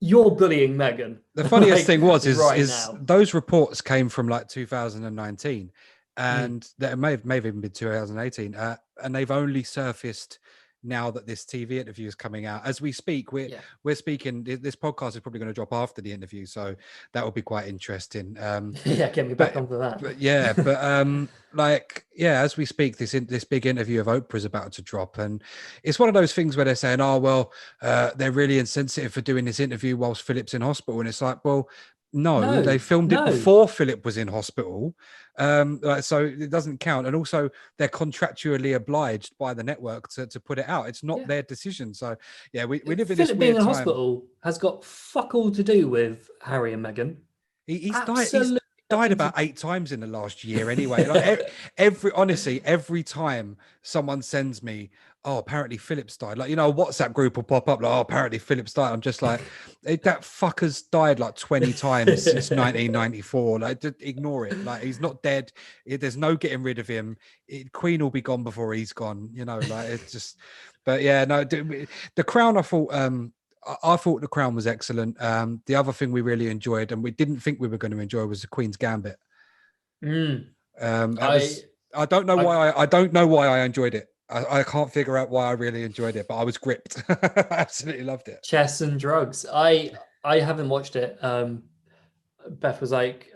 You're bullying Meghan.
The funniest thing was those reports came from like 2019, and that may have even been 2018, and they've only surfaced now that this TV interview is coming out as we speak. We're speaking. This podcast is probably going to drop after the interview, so that will be quite interesting.
Get me back onto that.
As we speak, this big interview of Oprah is about to drop, and it's one of those things where they're saying, "Oh well, they're really insensitive for doing this interview whilst Philip's in hospital," and it's like, well. No, they filmed it before Philip was in hospital, so it doesn't count. And also, they're contractually obliged by the network to put it out. It's not their decision. So, yeah, we live in this weird time.
Philip being in hospital has got fuck all to do with Harry and Meghan.
He's died about 8 times in the last year anyway. Like every time someone sends me, oh, apparently Philip's died, like, you know, a WhatsApp group will pop up like, oh, apparently Philip's died. I'm just like, that fucker's died like 20 times since 1994. Like, just ignore it. Like, he's not dead. There's no getting rid of him. Queen will be gone before he's gone, you know, like, it's just. But yeah, no, the Crown, I thought The Crown was excellent. The other thing we really enjoyed, and we didn't think we were going to enjoy, was the Queen's Gambit. I don't know why I enjoyed it. I can't figure out why I really enjoyed it, but I was gripped. I absolutely loved it.
Chess and drugs. I haven't watched it. Beth was like,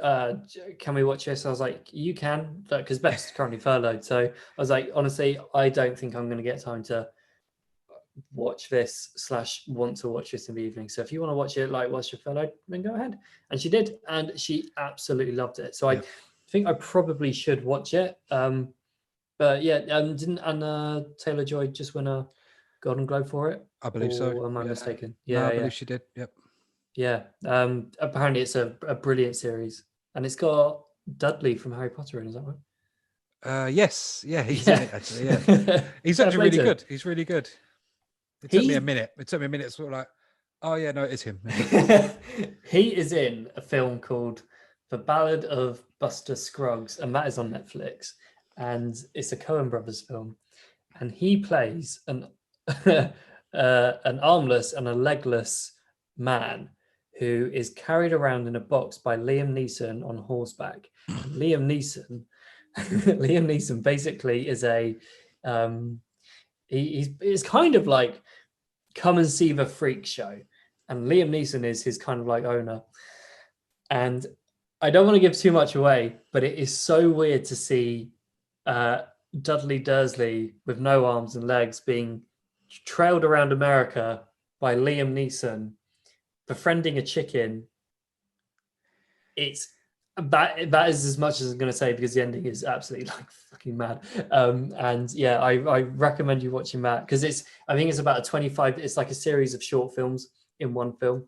can we watch this? I was like, you can, because Beth's currently furloughed. So I was like, honestly, I don't think I'm going to get time to watch this / want to watch this in the evening. So if you want to watch it like whilst you're furloughed, then go ahead. And she did, and she absolutely loved it. So I think I probably should watch it. But yeah, didn't Anna Taylor-Joy just win a Golden Globe for it?
I believe so.
Am I mistaken?
I believe she did. Yep.
Yeah. Apparently it's a brilliant series, and it's got Dudley from Harry Potter in. Is that right?
Yes. Yeah, he's in it actually. Yeah, he's actually really good. He's really good. It took me a minute. Sort of like, Oh yeah, no, it's him. Yeah.
He is in a film called The Ballad of Buster Scruggs, and that is on Netflix. And it's a Coen Brothers film. And he plays an armless and a legless man who is carried around in a box by Liam Neeson on horseback. And Liam Neeson basically is he's kind of like come and see the freak show, and Liam Neeson is his kind of like owner. And I don't want to give too much away, but it is so weird to see Dudley Dursley with no arms and legs being trailed around America by Liam Neeson, befriending a chicken. It's that is as much as I'm going to say, because the ending is absolutely like fucking mad. And yeah, I recommend you watching that, because I think it's about 25. It's like a series of short films in one film,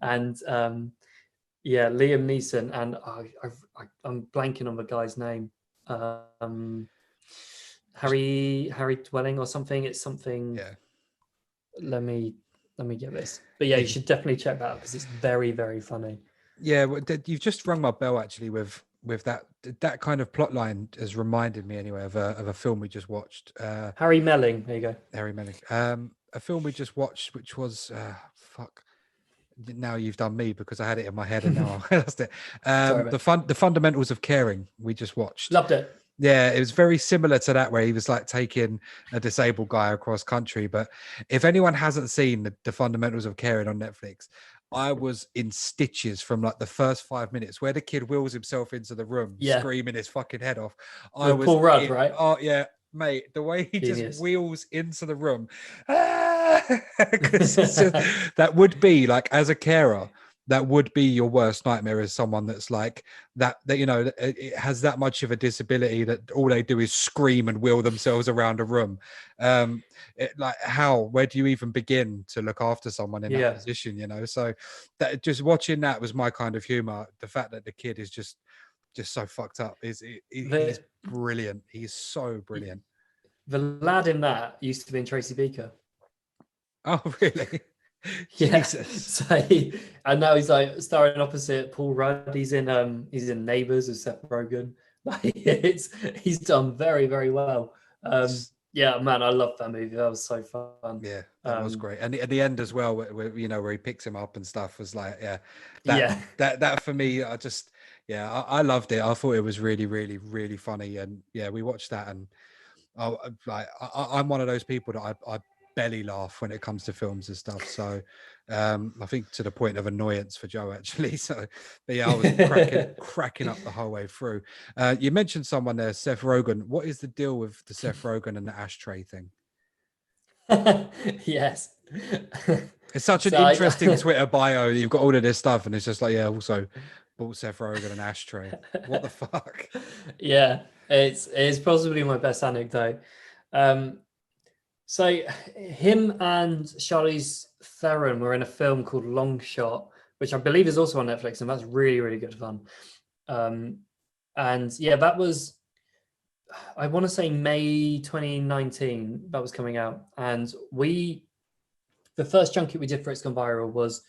and yeah, Liam Neeson and I'm blanking on the guy's name. Harry Dwelling or something. It's something.
Yeah.
Let me get this. But yeah, you should definitely check that out, because it's very, very funny.
Yeah, well, you've just rung my bell actually with that kind of plot line has reminded me anyway of a film we just watched.
Harry Melling. There you go.
Harry Melling. A film we just watched, which was fuck. Now you've done me, because I had it in my head and now I lost it.
Sorry,
The Fundamentals of Caring. We just watched.
Loved it.
Yeah, it was very similar to that, where he was like taking a disabled guy across country. But if anyone hasn't seen the Fundamentals of Caring on Netflix, I was in stitches from like the first 5 minutes, where the kid wheels himself into the room,
Yeah.
screaming his fucking head off.
With Paul Rudd, right?
Oh yeah, mate, the way he
Genius.
just wheels into the room. Because that would be like, as a carer, that would be your worst nightmare, as someone that's like that you know, it has that much of a disability that all they do is scream and wheel themselves around a room. Like, where do you even begin to look after someone in that position, you know? So that, just watching that was my kind of humor. The fact that the kid is just so fucked up he's brilliant. He's so brilliant.
The lad in that used to be in Tracy Beaker.
Oh really?
Yeah.
Jesus.
And now he's like starring opposite Paul Rudd. He's in Neighbours with Seth Rogen. Like, he's done very, very well. Yeah, man, I loved that movie. That was so fun.
Yeah, that was great. And at the end as well, where you know, where he picks him up and stuff, was like, that for me, I loved it. I thought it was really, really, really funny. And yeah, we watched that, and I'm one of those people that I belly laugh when it comes to films and stuff. So I think to the point of annoyance for Joe, actually. So but yeah, I was cracking up the whole way through. You mentioned someone there, Seth Rogen. What is the deal with the Seth Rogen and the ashtray thing?
Yes.
It's such an interesting Twitter bio. You've got all of this stuff, and it's just like, yeah, also bought Seth Rogen an ashtray. What the fuck?
Yeah, it's possibly my best anecdote. So him and Charlize Theron were in a film called Long Shot, which I believe is also on Netflix, and that's really, really good fun. And yeah, that was, I want to say May 2019, that was coming out. And the first junket we did for It's Gone Viral was,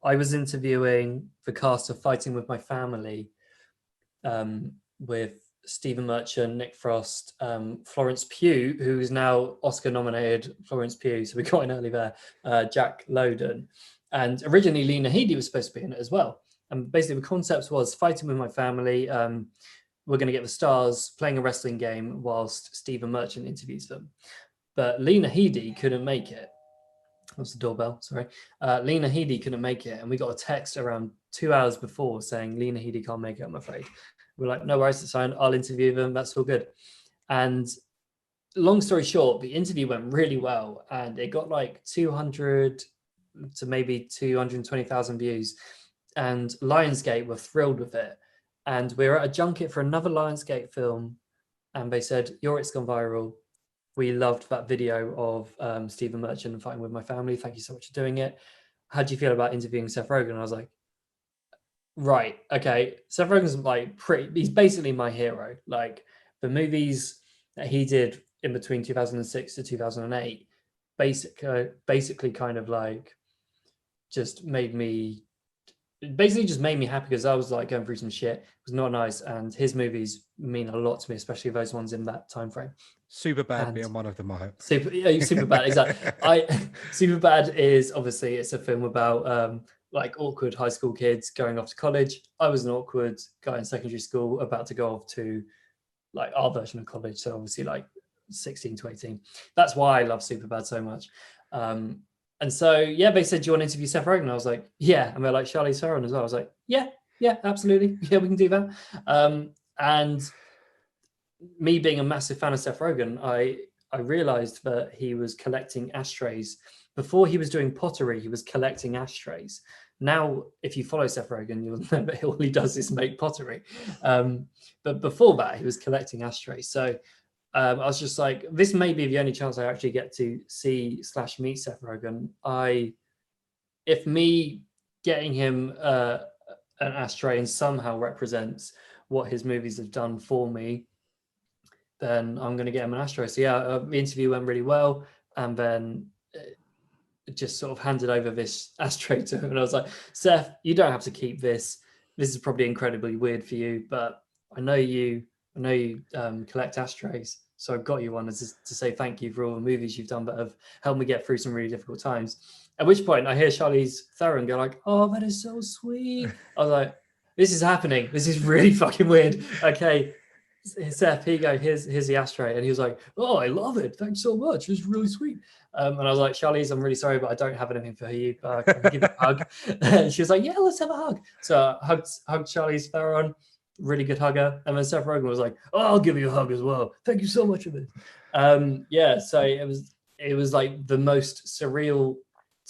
I was interviewing the cast of Fighting With My Family, with Stephen Merchant, Nick Frost, Florence Pugh, who is now Oscar nominated Florence Pugh, so we got in early there, Jack Lowden. And originally Lena Headey was supposed to be in it as well. And basically the concept was Fighting With My Family. We're going to get the stars playing a wrestling game whilst Stephen Merchant interviews them. But Lena Headey couldn't make it. That was the doorbell, sorry. Lena Headey couldn't make it. And we got a text around 2 hours before saying, Lena Headey can't make it, I'm afraid. We're like, no worries, it's fine. I'll interview them. That's all good. And long story short, the interview went really well, and it got like 200 to maybe 220,000 views. And Lionsgate were thrilled with it. And we were at a junket for another Lionsgate film, and they said, It's Gone Viral. We loved that video of Stephen Merchant and Fighting With My Family. Thank you so much for doing it. How do you feel about interviewing Seth Rogen? And I was like, right, okay. Seth Rogen's like he's basically my hero. Like, the movies that he did in between 2006 to 2008, basically kind of like just made me basically just made me happy because I was like going through some shit. It was not nice, and his movies mean a lot to me, especially those ones in that time frame.
Super bad
And
being one of them, I hope.
super bad. Exactly. Super bad is obviously it's a film about like awkward high school kids going off to college. I was an awkward guy in secondary school about to go off to like our version of college. So obviously like 16 to 18. That's why I love Superbad so much. And so yeah, they said, "Do you want to interview Seth Rogen?" And I was like, "Yeah." And they're like, "Charlize Theron as well." I was like, "Yeah, absolutely. Yeah, we can do that." And me being a massive fan of Seth Rogen, I realized that he was collecting ashtrays. Before he was doing pottery, he was collecting ashtrays. Now, if you follow Seth Rogen, you'll know that all he does is make pottery. But before that, he was collecting ashtrays. So I was just like, this may be the only chance I actually get to see / meet Seth Rogen. If me getting him an ashtray and somehow represents what his movies have done for me, then I'm going to get him an ashtray. So yeah, the interview went really well, and then just sort of handed over this ashtray to him, and I was like, "Seth, you don't have to keep this. This is probably incredibly weird for you, but I know you collect ashtrays, so I've got you one to say thank you for all the movies you've done that have helped me get through some really difficult times." At which point, I hear Charlize Theron go like, "Oh, that is so sweet." I was like, "This is happening. This is really fucking weird." Okay. Seth, here you go. Here's the ashtray, and he was like, "Oh, I love it. Thanks so much. It's really sweet." And I was like, "Charlize, I'm really sorry, but I don't have anything for you. Can I give you a hug?" And she was like, "Yeah, let's have a hug." So I hugged Charlize Theron, really good hugger. And then Seth Rogen was like, "Oh, I'll give you a hug as well. Thank you so much for this." Yeah, so it was like the most surreal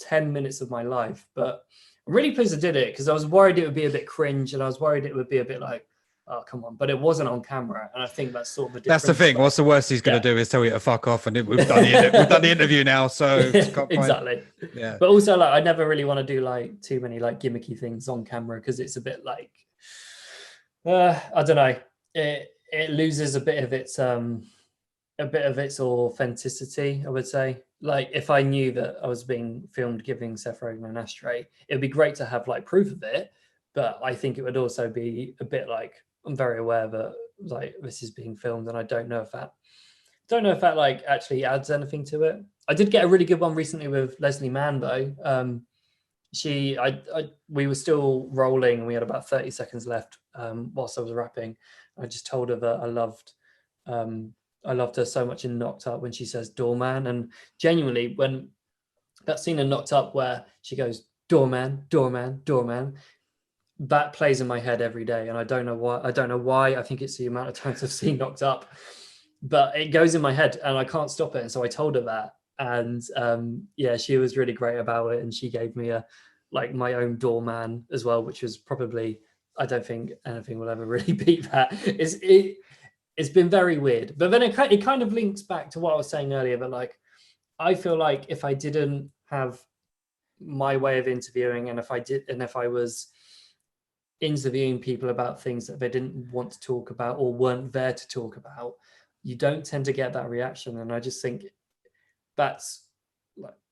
10 minutes of my life, but I'm really pleased I did it because I was worried it would be a bit cringe, and I was worried it would be a bit like, "Oh, come on," but it wasn't on camera, and I think that's sort of the difference.
That's the thing. What's the worst he's going to do is tell you to fuck off, and we've done the interview now. So
exactly.
Yeah.
But also, like, I never really want to do like too many like gimmicky things on camera because it's a bit like, I don't know. It loses a bit of its authenticity, I would say. Like if I knew that I was being filmed giving Seth Rogen an ashtray, it'd be great to have like proof of it. But I think it would also be a bit like, I'm very aware that like this is being filmed, and I don't know if that like actually adds anything to it. I did get a really good one recently with Leslie Mann though. We were still rolling, and we had about 30 seconds left whilst I was rapping. I just told her that I loved her so much in Knocked Up when she says doorman, and genuinely when that scene in Knocked Up where she goes doorman, doorman, doorman, that plays in my head every day, and I don't know why. I think it's the amount of times I've seen Knocked Up, but it goes in my head and I can't stop it. And so I told her that, and yeah, she was really great about it, and she gave me my own doorman as well, which was probably, I don't think anything will ever really beat that. It's been very weird, but then it kind of links back to what I was saying earlier, but like I feel like if I didn't have my way of interviewing, and if I was interviewing people about things that they didn't want to talk about or weren't there to talk about, you don't tend to get that reaction. And I just think that's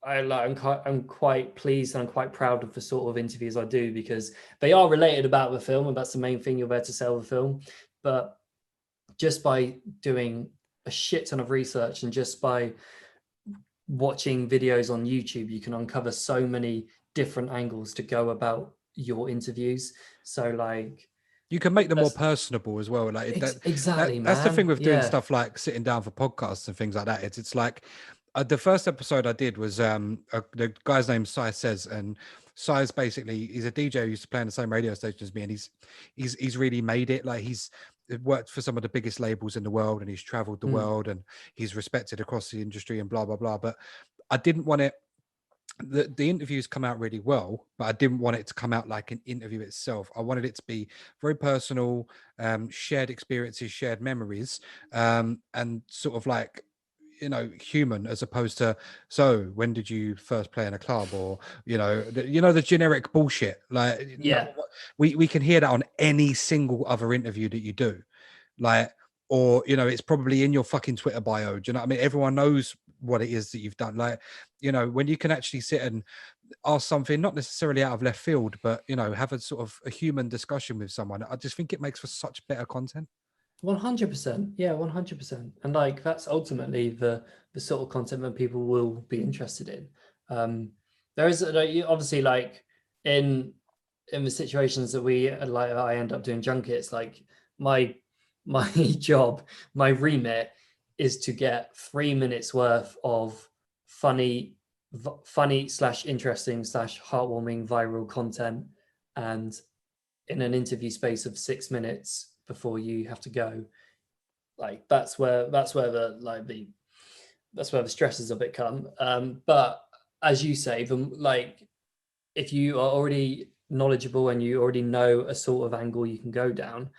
I'm quite pleased and I'm quite proud of the sort of interviews I do, because they are related about the film, and that's the main thing. You're there to sell the film. But just by doing a shit ton of research and just by watching videos on YouTube, you can uncover so many different angles to go about your interviews. So like
you can make them more personable as well. Like
exactly,
that's the thing with doing
yeah.
stuff like sitting down for podcasts and things like that. It's like the first episode I did was the guy's name Sai Says, and Sai's basically, he's a DJ who used to play on the same radio station as me, and he's really made it. Like he's worked for some of the biggest labels in the world, and he's traveled the world, and he's respected across the industry and blah blah blah. But I didn't want it. The interviews come out really well, but I didn't want it to come out like an interview itself. I wanted it to be very personal, shared experiences, shared memories, and sort of like, human, as opposed to, so when did you first play in a club, or the generic bullshit. Like,
yeah,
no, we can hear that on any single other interview that you do, like, or it's probably in your fucking Twitter bio. Do you know what I mean? Everyone knows what it is that you've done. Like, you know, when you can actually sit and ask something not necessarily out of left field, but you know, have a sort of a human discussion with someone, I just think it makes for such better content.
100%. Yeah, 100%. And like that's ultimately the sort of content that people will be interested in. There is obviously like in the situations that we like I end up doing junkets, like my job, my remit is to get 3 minutes worth of funny slash interesting slash heartwarming viral content, and in an interview space of 6 minutes before you have to go. Like that's where that's where the stresses of it come. But as you say, like if you are already knowledgeable and you already know a sort of angle you can go down,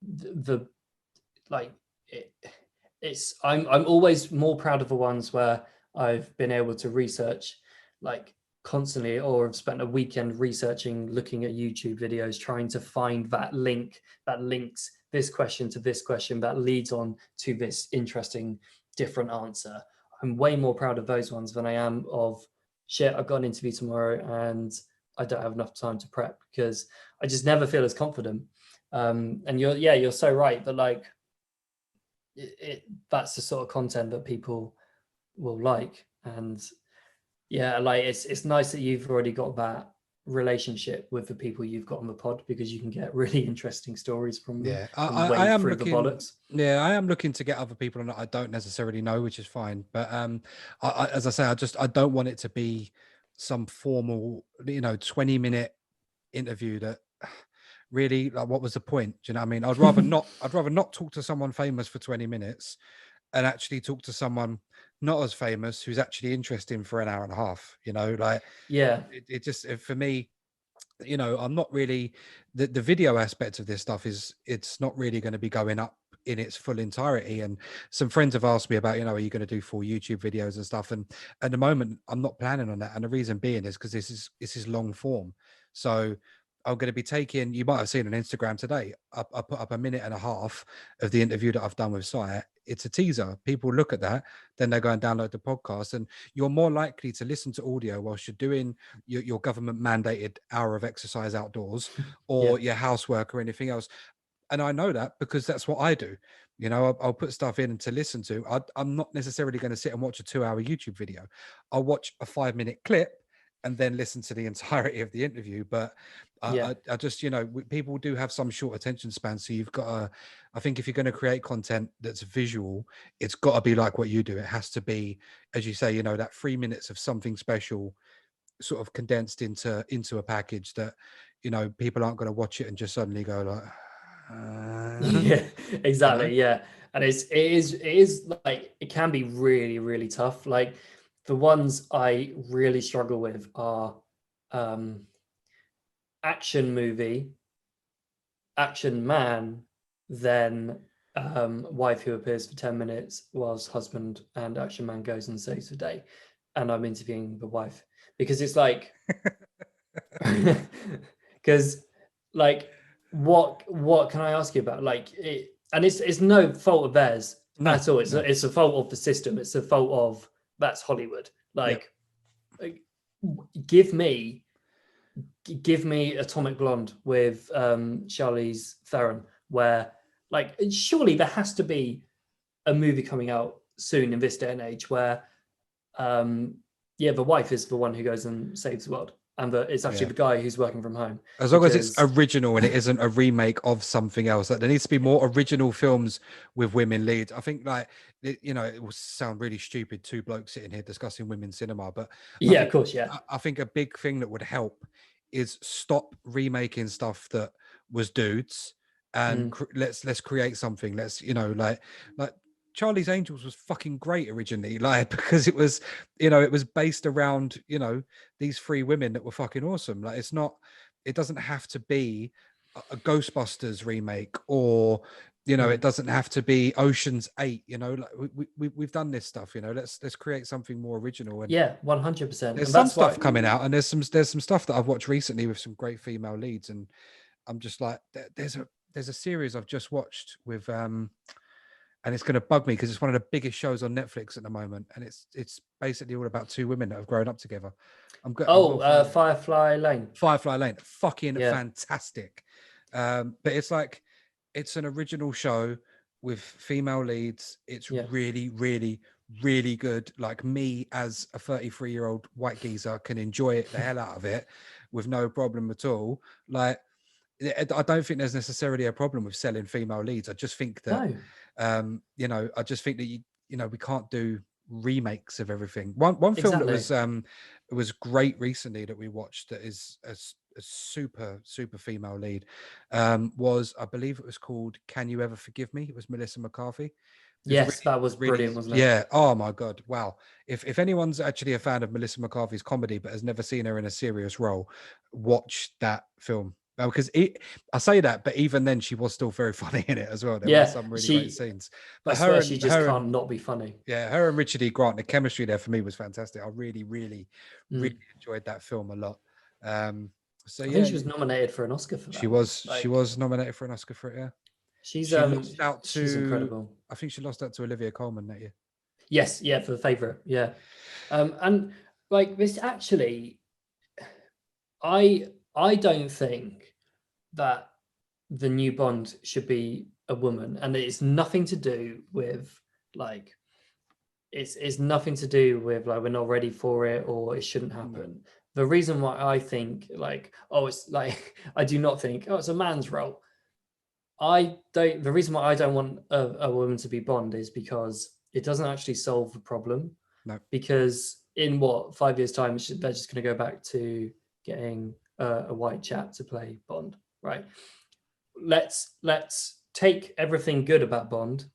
the like it, it's I'm always more proud of the ones where I've been able to research like constantly, or have spent a weekend researching, looking at YouTube videos, trying to find that link that links this question to this question, that leads on to this interesting different answer. I'm way more proud of those ones than I am of shit, I've got an interview tomorrow and I don't have enough time to prep, because I just never feel as confident. And you're so right, but like that's the sort of content that people will like. And yeah, like it's nice that you've already got that relationship with the people you've got on the pod, because you can get really interesting stories from them
Yeah,
and
I
wade
am
through the
looking.
bollocks.
Yeah, I am looking to get other people on that I don't necessarily know, which is fine. But as I say, I don't want it to be some formal, you know, 20-minute interview that really, like, what was the point? Do you know what I mean? I'd rather not. I'd rather not talk to someone famous for 20 minutes and actually talk to someone not as famous who's actually interesting for an hour and a half. You know, like
Yeah,
it just for me, you know, I'm not really the video aspect of this stuff is it's not really going to be going up in its full entirety. And some friends have asked me about, you know, are you going to do full YouTube videos and stuff? And at the moment, I'm not planning on that. And the reason being is because this is long form. So I'm going to be taking, you might have seen on Instagram today, I put up a minute and a half of the interview that I've done with Sire. It's a teaser. People look at that, then they go and download the podcast, and you're more likely to listen to audio whilst you're doing your government mandated hour of exercise outdoors
yeah,
or your housework or anything else. And I know that because that's what I do. You know, I'll put stuff in to listen to. I'm not necessarily going to sit and watch a 2-hour YouTube video. I'll watch a 5-minute clip and then listen to the entirety of the interview. But
yeah,
I just, you know, people do have some short attention span. So you've got to, I think if you're going to create content that's visual, it's got to be like what you do. It has to be, as you say, you know, that 3 minutes of something special sort of condensed into a package that, you know, people aren't going to watch it and just suddenly go like,
yeah,
you know.
exactly. Yeah, and it is like it can be really really tough. Like the ones I really struggle with are um action movie, action man, then wife who appears for 10 minutes whilst husband and action man goes and saves the day. And I'm interviewing the wife, because it's like, because like what can I ask you about? Like it, and it's no fault of theirs
No,
at all.
no.
It's a fault of the system. It's a fault of that's Hollywood.
Yeah,
Like give me give me Atomic Blonde with Charlize Theron, where like surely there has to be a movie coming out soon in this day and age where yeah, the wife is the one who goes and saves the world, and it's actually
yeah.
the guy who's working from home.
As long as it's
Because
original and it isn't a remake of something else, like there needs to be more original films with women leads. I think, like, you know, it will sound really stupid, two blokes sitting here discussing women's cinema, but I
yeah, of
think
course, yeah.
I think a big thing that would help is stop remaking stuff that was dudes and
Mm,
let's create something. Let's, you know, like Charlie's Angels was fucking great originally, like because it was, you know, it was based around, you know, these three women that were fucking awesome. Like it's not, it doesn't have to be a Ghostbusters remake, or you know, it
mm.
doesn't have to be Ocean's 8. You know, like we've done this stuff. You know, let's create something more original. And
Yeah, 100%.
there's
And
some
that's why,
stuff coming out, and there's some stuff that I've watched recently with some great female leads, and I'm just like, there's a series I've just watched with and it's going to bug me because it's one of the biggest shows on Netflix at the moment, and it's basically all about two women that have grown up together. I'm
Oh,
gonna find it.
Firefly Lane.
Firefly Lane, fucking
Yeah,
fantastic. But it's like it's an original show with female leads. It's
yeah.
really, really, really good. Like me as a 33-year-old white geezer can enjoy it the hell out of it with no problem at all. Like I don't think there's necessarily a problem with selling female leads. I just think that
No,
I just think that we can't do remakes of everything. One film that
exactly.
was great recently that we watched that is a super female lead was, I believe it was called Can You Ever Forgive Me? It was Melissa McCarthy. It was a
Yes, that was
really,
brilliant, wasn't it?
yeah. Oh my god, wow. If anyone's actually a fan of Melissa McCarthy's comedy but has never seen her in a serious role, watch that film. Because I say that, but even then, she was still very funny in it as well. There were
Yeah,
some really great
she.
scenes.
I
But
swear she just can't not be funny.
yeah, her and Richard E. Grant, the chemistry there for me was fantastic. I really, really, really
Mm.
enjoyed that film a lot. Um, so
I think
yeah,
she was nominated for an Oscar for
she
that one.
was she
Like
was nominated for an Oscar for it. Yeah,
she's
she lost out
she's
to,
incredible.
I think she lost out to Olivia Colman that year.
Yes, yeah, for the favorite. Yeah. And like this actually, I don't think that the new Bond should be a woman, and it's nothing to do with like it's nothing to do with like we're not ready for it or it shouldn't
No,
happen. The reason why I think like oh it's like I do not think oh it's a man's role. I don't. The reason why I don't want a woman to be Bond is because it doesn't actually solve the problem.
no,
Because in what 5 years' time, they're just going to go back to getting a white chap to play Bond, right? Let's take everything good about Bond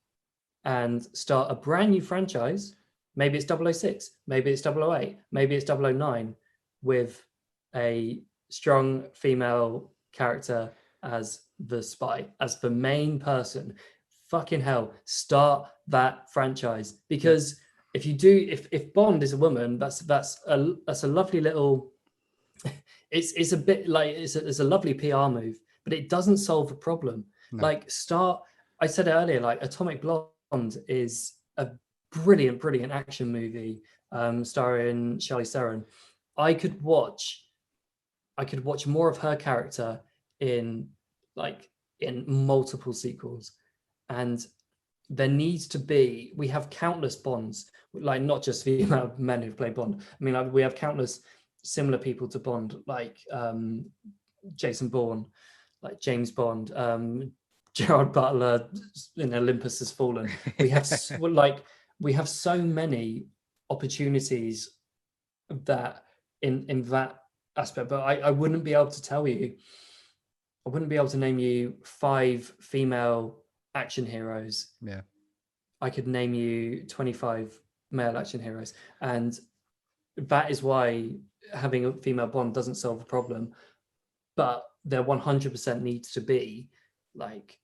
and start a brand new franchise. Maybe it's 006, maybe it's 008, maybe it's 009 with a strong female character as the spy, as the main person. Fucking hell, start that franchise.
yeah,
Because if you do, if Bond is a woman, that's a lovely little. It's a bit like it's a lovely PR move, but it doesn't solve the problem.
no,
Like start, I said it earlier, like Atomic Blonde is a brilliant action movie starring Charlize Theron. I could watch I could watch more of her character in like in multiple sequels. And there needs to be, we have countless Bonds, like not just the amount of men who've played Bond. I mean, like we have countless similar people to Bond, like Jason Bourne, like James Bond, Gerard Butler in Olympus Has Fallen. We have like we have so many opportunities that in that aspect, but I wouldn't be able to tell you. I wouldn't be able to name you 5 female action heroes.
yeah.
I could name you 25 male action heroes, and that is why having a female Bond doesn't solve the problem. But there 100% needs to be like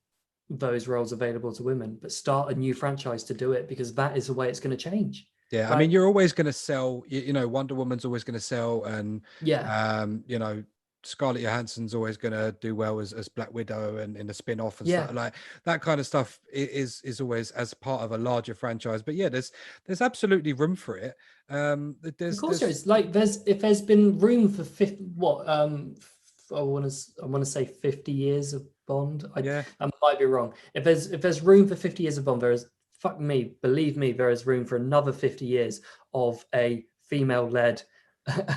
those roles available to women. But start a new franchise to do it, because that is the way it's going to change.
Yeah, I mean,
Like,
you're always going to sell. Wonder Woman's always going to sell, and
yeah,
Scarlett Johansson's always going to do well as Black Widow and in the spin-off and
yeah.
stuff like that. Kind of stuff is always as part of a larger franchise. But yeah, there's absolutely room for it.
Of
There's
course there is. Like if there's been room for 50, what I want to say 50 years of Bond.
yeah.
I might be wrong. If there's room for 50 years of Bond, there is, fuck me, believe me, there is room for another 50 years of a female-led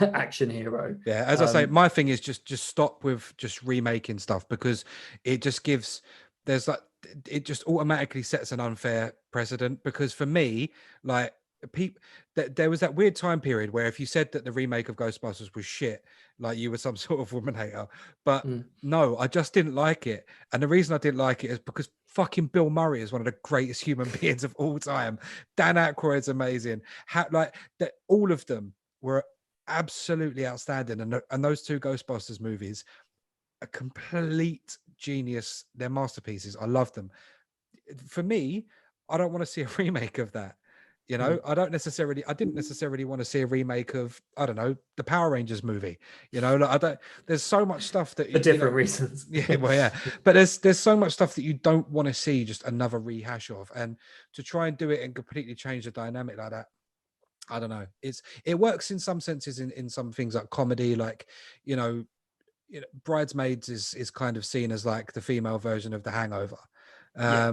action hero.
Yeah, as I say, my thing is just stop with just remaking stuff, because it just gives there's like it just automatically sets an unfair precedent. Because for me, like people, there was that weird time period where if you said that the remake of Ghostbusters was shit, like you were some sort of woman hater. But
Mm.
no, I just didn't like it, and the reason I didn't like it is because fucking Bill Murray is one of the greatest human beings of all time. Dan Aykroyd's amazing. Like that, all of them were absolutely outstanding, and those 2 Ghostbusters movies, a complete genius. They're masterpieces. I love them. For me, I don't want to see a remake of that. You know, I didn't necessarily want to see a remake of, I don't know, the Power Rangers movie. You know, like, there's so much stuff that,
For
you know,
different reasons.
yeah, well, yeah, but there's so much stuff that you don't want to see just another rehash of, and to try and do it and completely change the dynamic like that, I don't know. It works in some senses in some things like comedy, like, you know, Bridesmaids is kind of seen as like the female version of The Hangover.
Yeah.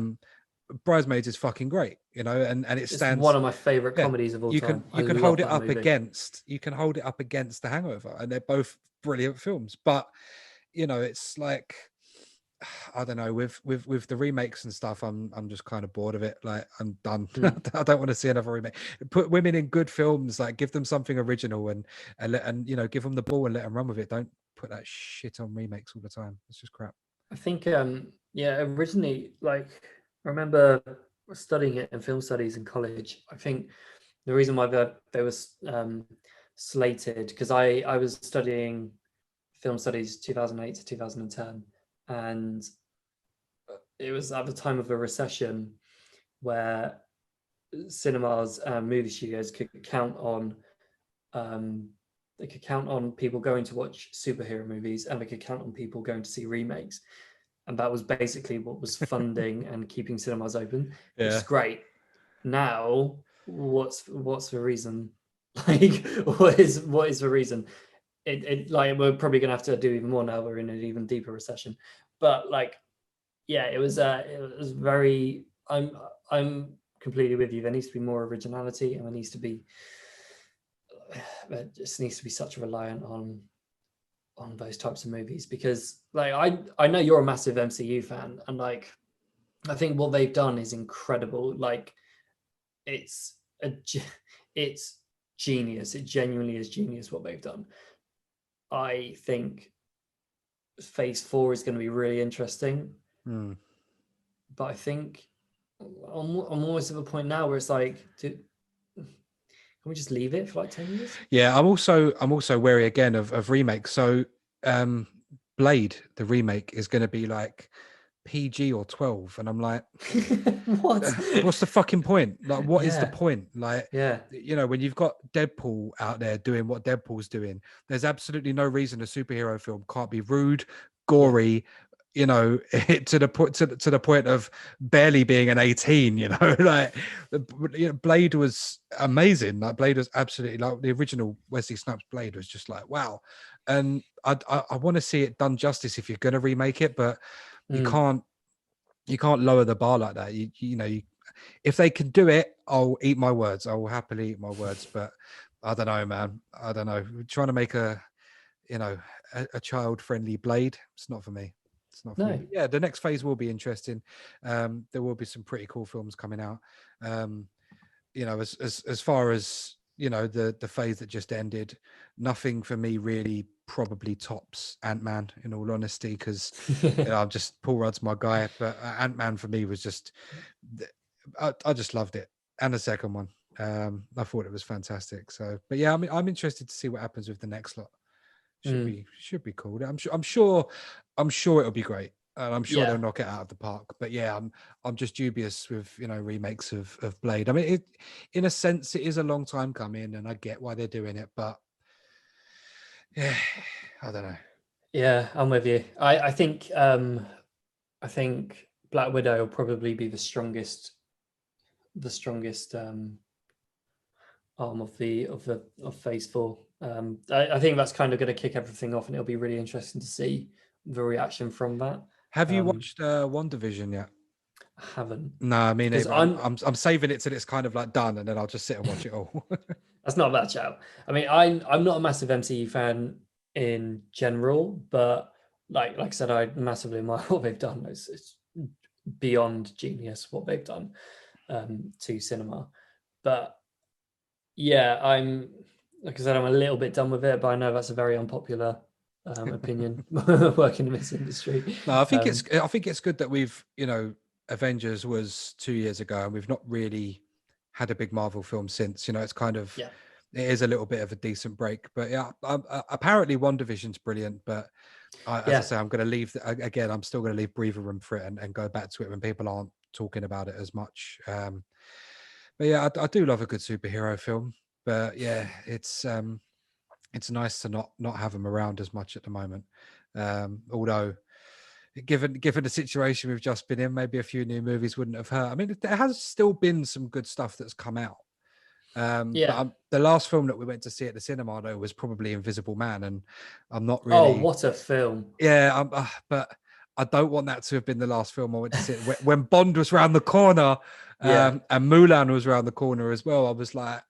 Bridesmaids is fucking great, you know, and it
It's one
stands.
of my favorite
Yeah,
comedies of all
you
time.
can
I
you can
love
hold it
that
up
movie.
against The Hangover, and they're both brilliant films. But you know, it's like, I don't know, with the remakes and stuff, I'm just kind of bored of it. Like, I'm done.
Mm.
I don't want to see another remake. Put women in good films, like give them something original, and you know, give them the ball and let them run with it. Don't put that shit on remakes all the time. It's just crap.
I think yeah, originally, like, I remember studying it in film studies in college. I think the reason why they was slated, because I was studying film studies 2008 to 2010, and it was at the time of a recession where cinemas and movie studios could count on um, they could count on people going to watch superhero movies, and they could count on people going to see remakes, and that was basically what was funding and keeping cinemas open, which is
Yeah.
great. Now, what's the reason? Like, what is the reason? It like, we're probably gonna have to do even more now. We're in an even deeper recession, but like, yeah, it was very. I'm completely with you. There needs to be more originality, and there needs to be. There just needs to be such a reliant on those types of movies, because like, I know you're a massive MCU fan, and like, I think what they've done is incredible. Like, it's it's genius. It genuinely is genius what they've done. I think Phase 4 is going to be really interesting,
Hmm.
but I think I'm almost at the point now where it's like, can we just leave it for like 10 years?
Yeah, I'm also wary again of remakes. So, um, Blade, the remake, is going to be like PG or 12, and I'm like,
What?
what's the fucking point? Like, what is the
Yeah,
point? Like,
yeah,
you know, when you've got Deadpool out there doing what Deadpool's doing, there's absolutely no reason a superhero film can't be rude,
yeah.
gory, you know, to the point to the point of barely being an 18. You know, like, you know, Blade was amazing. Like, Blade was absolutely, like, the original Wesley Snipes Blade was just like, wow. And I want to see it done justice if you're going to remake it, but you
Mm.
can't you can't lower the bar like that. You know, if they can do it, I'll eat my words. I will happily eat my words. But I don't know, man. I don't know. Trying to make you know, a child friendly Blade. It's not for me. It's not for me.
No.
But yeah, the next phase will be interesting. There will be some pretty cool films coming out. You know, as far as, you know, the phase that just ended, nothing for me really probably tops Ant-Man, in all honesty, because, you know, I'm just, Paul Rudd's my guy, but Ant-Man for me was just, I just loved it. And the second one, I thought it was fantastic. So, but yeah, I'm interested to see what happens with the next lot.
Mm.
Should be cool. I'm sure it'll be great, and I'm sure they'll
Yeah,
knock it out of the park. But yeah, I'm just dubious with, you know, remakes of Blade. I mean, in a sense, it is a long time coming, and I get why they're doing it, but yeah, I don't know.
yeah, I'm with you. I think Black Widow will probably be the strongest arm of Phase 4. I think that's kind of going to kick everything off, and it'll be really interesting to see the reaction from that.
Have you
Um,
watched One Division yet?
I haven't,
No, I mean,
because
I'm saving it till it's kind of like done, and then I'll just sit and watch it all.
that's not a bad shout. I mean, I'm not a massive MCU fan in general, but like I said, I massively admire what they've done. It's beyond genius what they've done to cinema. But yeah, I'm like I said, I'm a little bit done with it, but I know that's a very unpopular opinion working in this industry.
No,
Um,
I think it's good that we've, you know, Avengers was 2 years ago, and we've not really had a big Marvel film since. You know, it's kind of,
yeah,
it is a little bit of a decent break. But yeah, apparently One Division's brilliant. But as I
yeah,
say, I'm going to leave again. I'm still going to leave breather room for it, and go back to it when people aren't talking about it as much. But yeah, I do love a good superhero film. But yeah, it's nice to not have them around as much at the moment. Although, given the situation we've just been in, maybe a few new movies wouldn't have hurt. I mean, there has still been some good stuff that's come out.
Yeah.
The last film that we went to see at the cinema though was probably Invisible Man, and I'm not
Oh,
really,
what a film.
yeah, but I don't want that to have been the last film I went to see. When Bond was round the corner,
Yeah.
and Mulan was around the corner as well, I was like,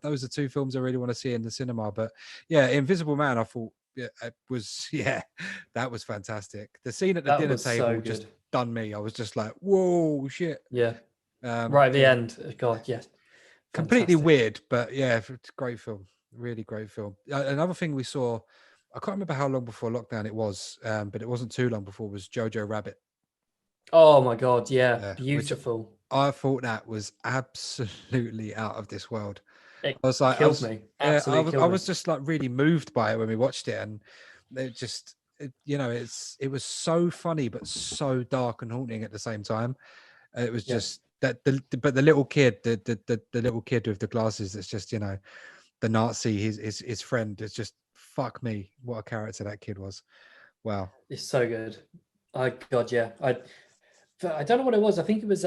those are two films I really want to see in the cinema. But yeah, Invisible Man, I thought, yeah, it was, yeah, that was fantastic. The scene at the
That
dinner
was so
table just
good.
done me. I was just like, whoa, shit.
Yeah. Right at the
Yeah,
end. God, yes.
completely
Fantastic.
weird, but yeah, it's a great film. Really great film. Another thing we saw, I can't remember how long before lockdown it was, but it wasn't too long before, was Jojo Rabbit.
Oh my God, yeah.
Yeah, which
Beautiful.
I thought that was absolutely out of this world.
It
I was like,
killed me.
yeah,
Absolutely
I
killed me.
was just like really moved by it when we watched it, and it was so funny but so dark and haunting at the same time. It was
Yeah.
just that but the little kid, the little kid with the glasses, that's just the Nazi, his friend. It's just fuck me, what a character that kid was. Wow.
It's so good. God, yeah. I don't know what it was. I think it was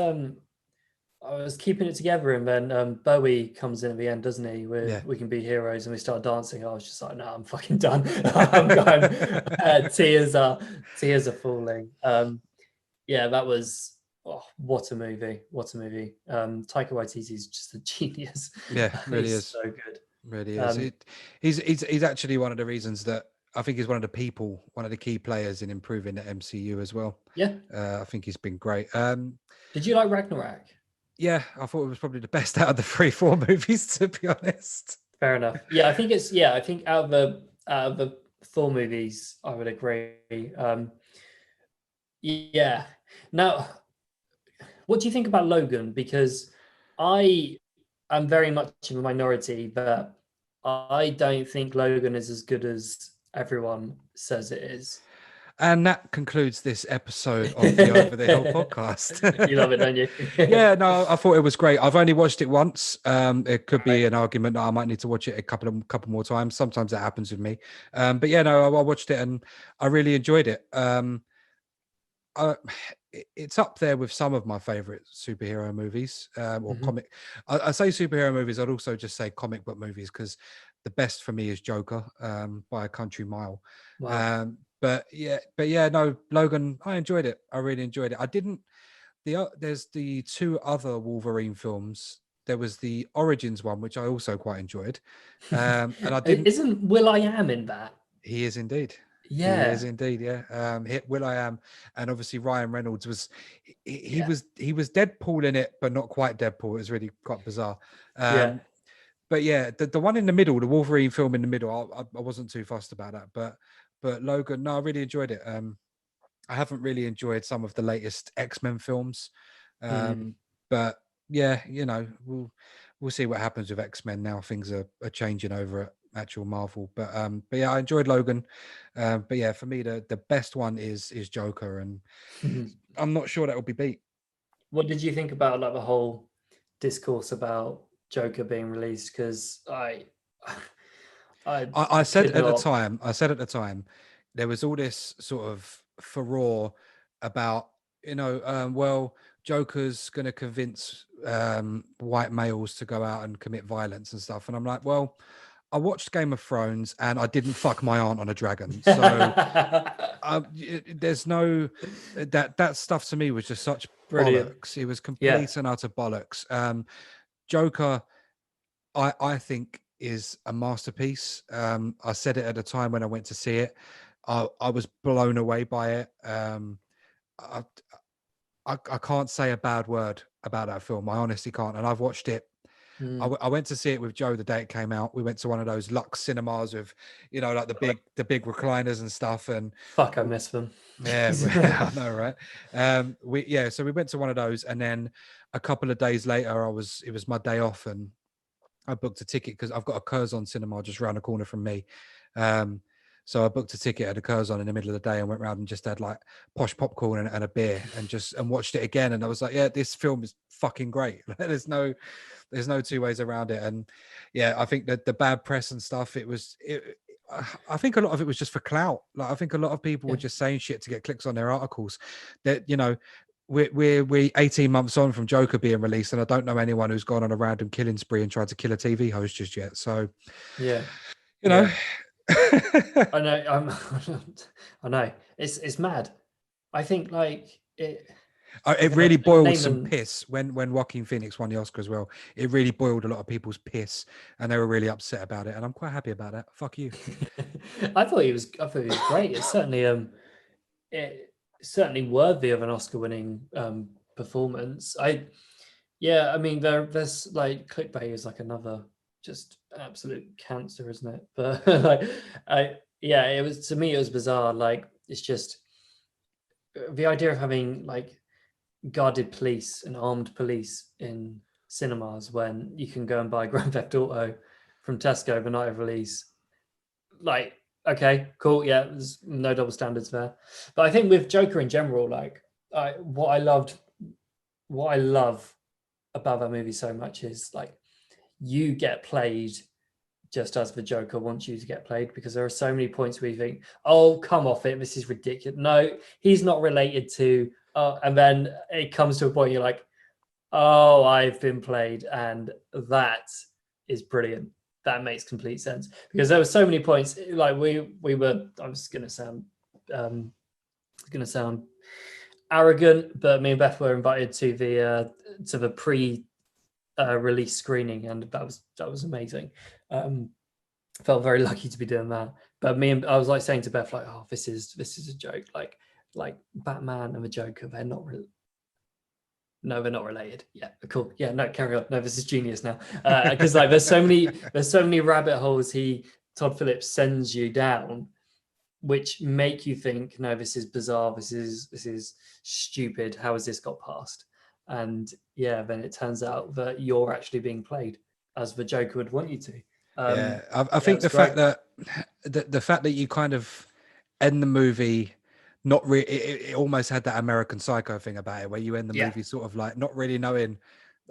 I was keeping it together, and then Bowie comes in at the end, doesn't he?
Yeah.
With "We Can Be Heroes," and we start dancing. I was just like, "No, I'm fucking done. I'm going." Tears are falling. Yeah, that was what a movie! What a movie! Taika Waititi is just a genius.
Yeah, really
He's
is.
so good.
Really is.
Um,
He's actually one of the reasons that I think he's one of the people, one of the key players in improving the MCU as well.
yeah.
I think he's been great.
Did you like Ragnarok?
Yeah, I thought it was probably the best out of the four movies, to be honest.
Fair enough. Yeah, I think it's yeah. I think out of the Thor movies, I would agree. Yeah. Now, what do you think about Logan? Because I am very much in the minority, but I don't think Logan is as good as everyone says it is.
And that concludes this episode of the Over the Hill podcast.
You love it, don't you?
Yeah, no, I thought it was great. I've only watched it once. It could be
Right.
an argument that I might need to watch it a couple more times. Sometimes that happens with me. But yeah, no, I watched it and I really enjoyed it. Uh, it's up there with some of my favorite superhero movies, or
Mhm.
comic. I say superhero movies. I'd also just say comic book movies, because the best for me is Joker, by a country mile.
Wow.
But yeah, no, Logan, I enjoyed it. I really enjoyed it. I didn't. There's the two other Wolverine films. There was the Origins one, which I also quite enjoyed, and I didn't.
Isn't Will I Am in that?
He is indeed. He is
Yeah.
indeed, yeah. Will I Am, and obviously Ryan Reynolds was
Yeah.
he was Deadpool in it, but not quite Deadpool. It was really quite bizarre.
Yeah.
But yeah, the one in the middle, the Wolverine film in the middle, I wasn't too fussed about that. But Logan, no, I really enjoyed it. I haven't really enjoyed some of the latest X-Men films,
Mm.
but yeah, we'll see what happens with X-Men now. Things are changing over at actual Marvel, but yeah, I enjoyed Logan. But yeah, for me, the best one is Joker, and I'm not sure that will be beat.
What did you think about like the whole discourse about Joker being released? Because I
I said
could
at the
not.
time, there was all this sort of furore about, well, Joker's going to convince white males to go out and commit violence and stuff. And I'm like, well, I watched Game of Thrones and I didn't fuck my aunt on a dragon. So there's no, that stuff to me was just such
Brilliant.
bollocks. It was
Yeah.
complete and utter bollocks. Joker, I think, is a masterpiece. I said it at the time when I went to see it. I was blown away by it. I, I can't say a bad word about that film. I honestly can't. And I've watched it.
Mm.
I went to see it with Joe the day it came out. We went to one of those Lux cinemas with, like the big recliners and stuff. And
Fuck, I miss them.
yeah, I know, right? So we went to one of those, and then a couple of days later, it was my day off, and I booked a ticket because I've got a Curzon cinema just around the corner from me. So I booked a ticket at a Curzon in the middle of the day and went round and just had like posh popcorn and a beer and watched it again. And I was like, yeah, this film is fucking great. There's no two ways around it. And yeah, I think that the bad press and stuff, I think a lot of it was just for clout. Like I think a lot of people were just saying shit to get clicks on their articles. That, you know, we're 18 months on from Joker being released, and I don't know anyone who's gone on a random killing spree and tried to kill a TV host just yet. So
yeah,
you know.
I know. I know. It's mad. I think like it.
It really boiled some piss when Joaquin Phoenix won the Oscar as well. It really boiled a lot of people's piss, and they were really upset about it. And I'm quite happy about that. Fuck you.
I thought he was great. It's certainly worthy of an Oscar-winning performance. I mean, there's like clickbait is like another just absolute cancer, isn't it? But like, it was, to me, it was bizarre. Like, it's just the idea of having like guarded police and armed police in cinemas when you can go and buy Grand Theft Auto from Tesco the night of release. Like, okay, cool, yeah, there's no double standards there. But I think with Joker in general, like, what I love about that movie so much is like you get played just as the Joker wants you to get played, because there are so many points where you think, oh, come off it, this is ridiculous. No, he's not related to, and then it comes to a point you're like, oh, I've been played, and that is brilliant. That makes complete sense, because there were so many points. Like we were, I was going to sound arrogant, but me and Beth were invited to the pre-release screening, and that was amazing. Felt very lucky to be doing that. But I was like saying to Beth, like, oh, this is a joke. Like Batman and the Joker, they're not related. Yeah, cool. Yeah, no, carry on. No, this is genius now. Because like there's so many rabbit holes Todd Phillips sends you down, which make you think, no, this is bizarre. This is stupid. How has this got past? And yeah, then it turns out that you're actually being played as the Joker would want you to.
I think the fact that you kind of end the movie not really, it almost had that American Psycho thing about it, where you end the movie sort of like not really knowing,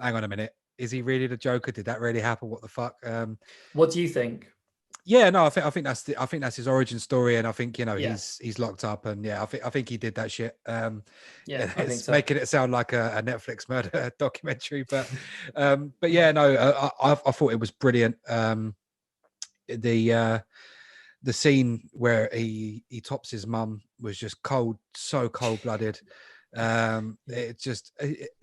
hang on a minute, is he really the Joker? Did that really happen? What the fuck?
What do you think?
Yeah, no, I think that's his origin story, and I think, you know, he's locked up, and I think he did that shit.
I think so.
Making it sound like a Netflix murder documentary, but yeah, no, I thought it was brilliant. The scene where he tops his mum was just cold, so cold-blooded. It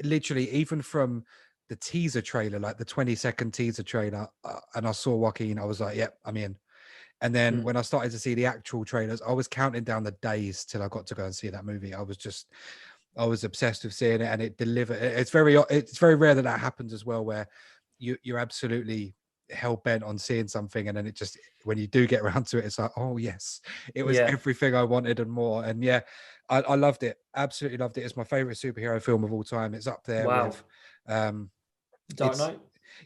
literally, even from the teaser trailer, like the 20-second teaser trailer, and I saw Joaquin, I was like, yep, I'm in. And then when I started to see the actual trailers, I was counting down the days till I got to go and see that movie. I was obsessed with seeing it, and it delivered. It's very rare that happens as well, where you're absolutely hell bent on seeing something, and then it just, when you do get around to it, it's like, oh yes, it was everything I wanted and more. And yeah, I loved it, absolutely loved it. It's my favorite superhero film of all time. It's up there with
Dark Knight.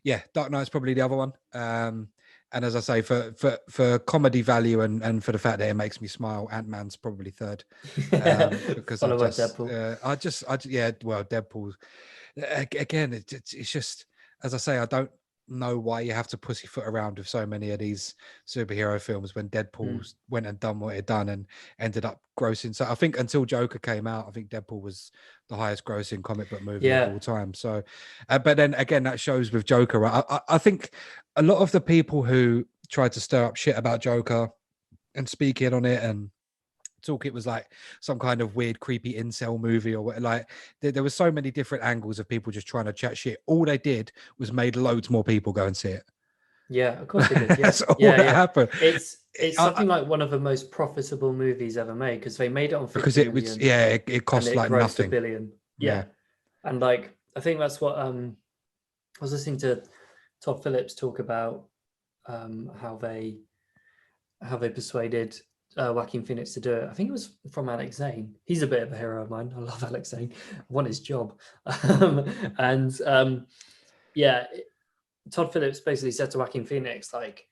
Yeah, Dark Knight's probably the other one. And as I say, for comedy value and for the fact that it makes me smile, Ant-Man's probably third. Because Deadpool. Again, it's just, as I say, I don't know why you have to pussyfoot around with so many of these superhero films when Deadpool went and done what it done and ended up grossing. So I think until Joker came out, I think Deadpool was the highest grossing comic book movie of all time. So, but then again, that shows with Joker, right? I think a lot of the people who tried to stir up shit about Joker and speak in on it and talk it was like some kind of weird creepy incel movie or what, like there was so many different angles of people just trying to chat shit. All they did was made loads more people go and see it.
Yeah, of course they did. Yeah.
That's all that happened.
It's something like one of the most profitable movies ever made, because they made it on 50
because it cost like nothing.
$1 billion. Yeah. And like I think that's what I was listening to Todd Phillips talk about, how they persuaded Joaquin Phoenix to do it. I think it was from Alex Zane. He's a bit of a hero of mine. I love Alex Zane. I want his job. Todd Phillips basically said to Joaquin Phoenix, like,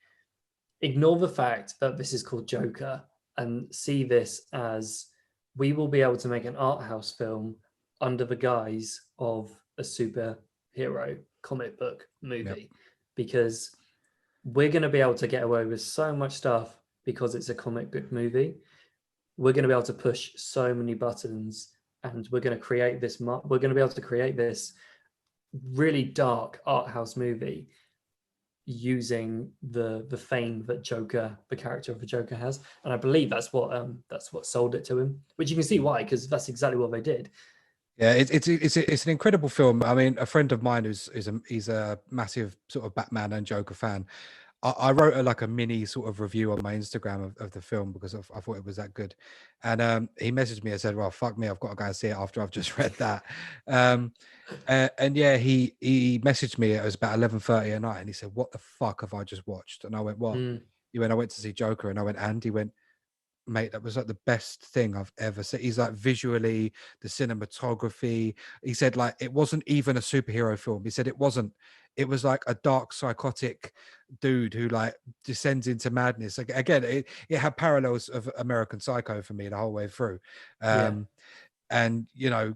ignore the fact that this is called Joker and see this as we will be able to make an art house film under the guise of a superhero comic book movie, because we're going to be able to get away with so much stuff because it's a comic book movie. We're going to be able to push so many buttons, and we're going to create this. We're going to be able to create this really dark art house movie using the fame that Joker, the character of the Joker, has. And I believe that's what sold it to him. Which you can see why, because that's exactly what they did.
Yeah, it's an incredible film. I mean, a friend of mine he's a massive sort of Batman and Joker fan. I wrote like a mini sort of review on my Instagram of the film because I thought it was that good, and he messaged me and said, "Well, fuck me, I've got to go and see it after I've just read that." And yeah, he messaged me. It was about 11:30 at night, and he said, "What the fuck have I just watched?" And I went, "What?" He went, "I went to see Joker," and I went, "And?" He went, "Mate, that was like the best thing I've ever seen." He's like, visually, the cinematography. He said, like, it wasn't even a superhero film. He said it wasn't. It was like a dark, psychotic dude who like descends into madness. Like, again, it had parallels of American Psycho for me the whole way through. And you know,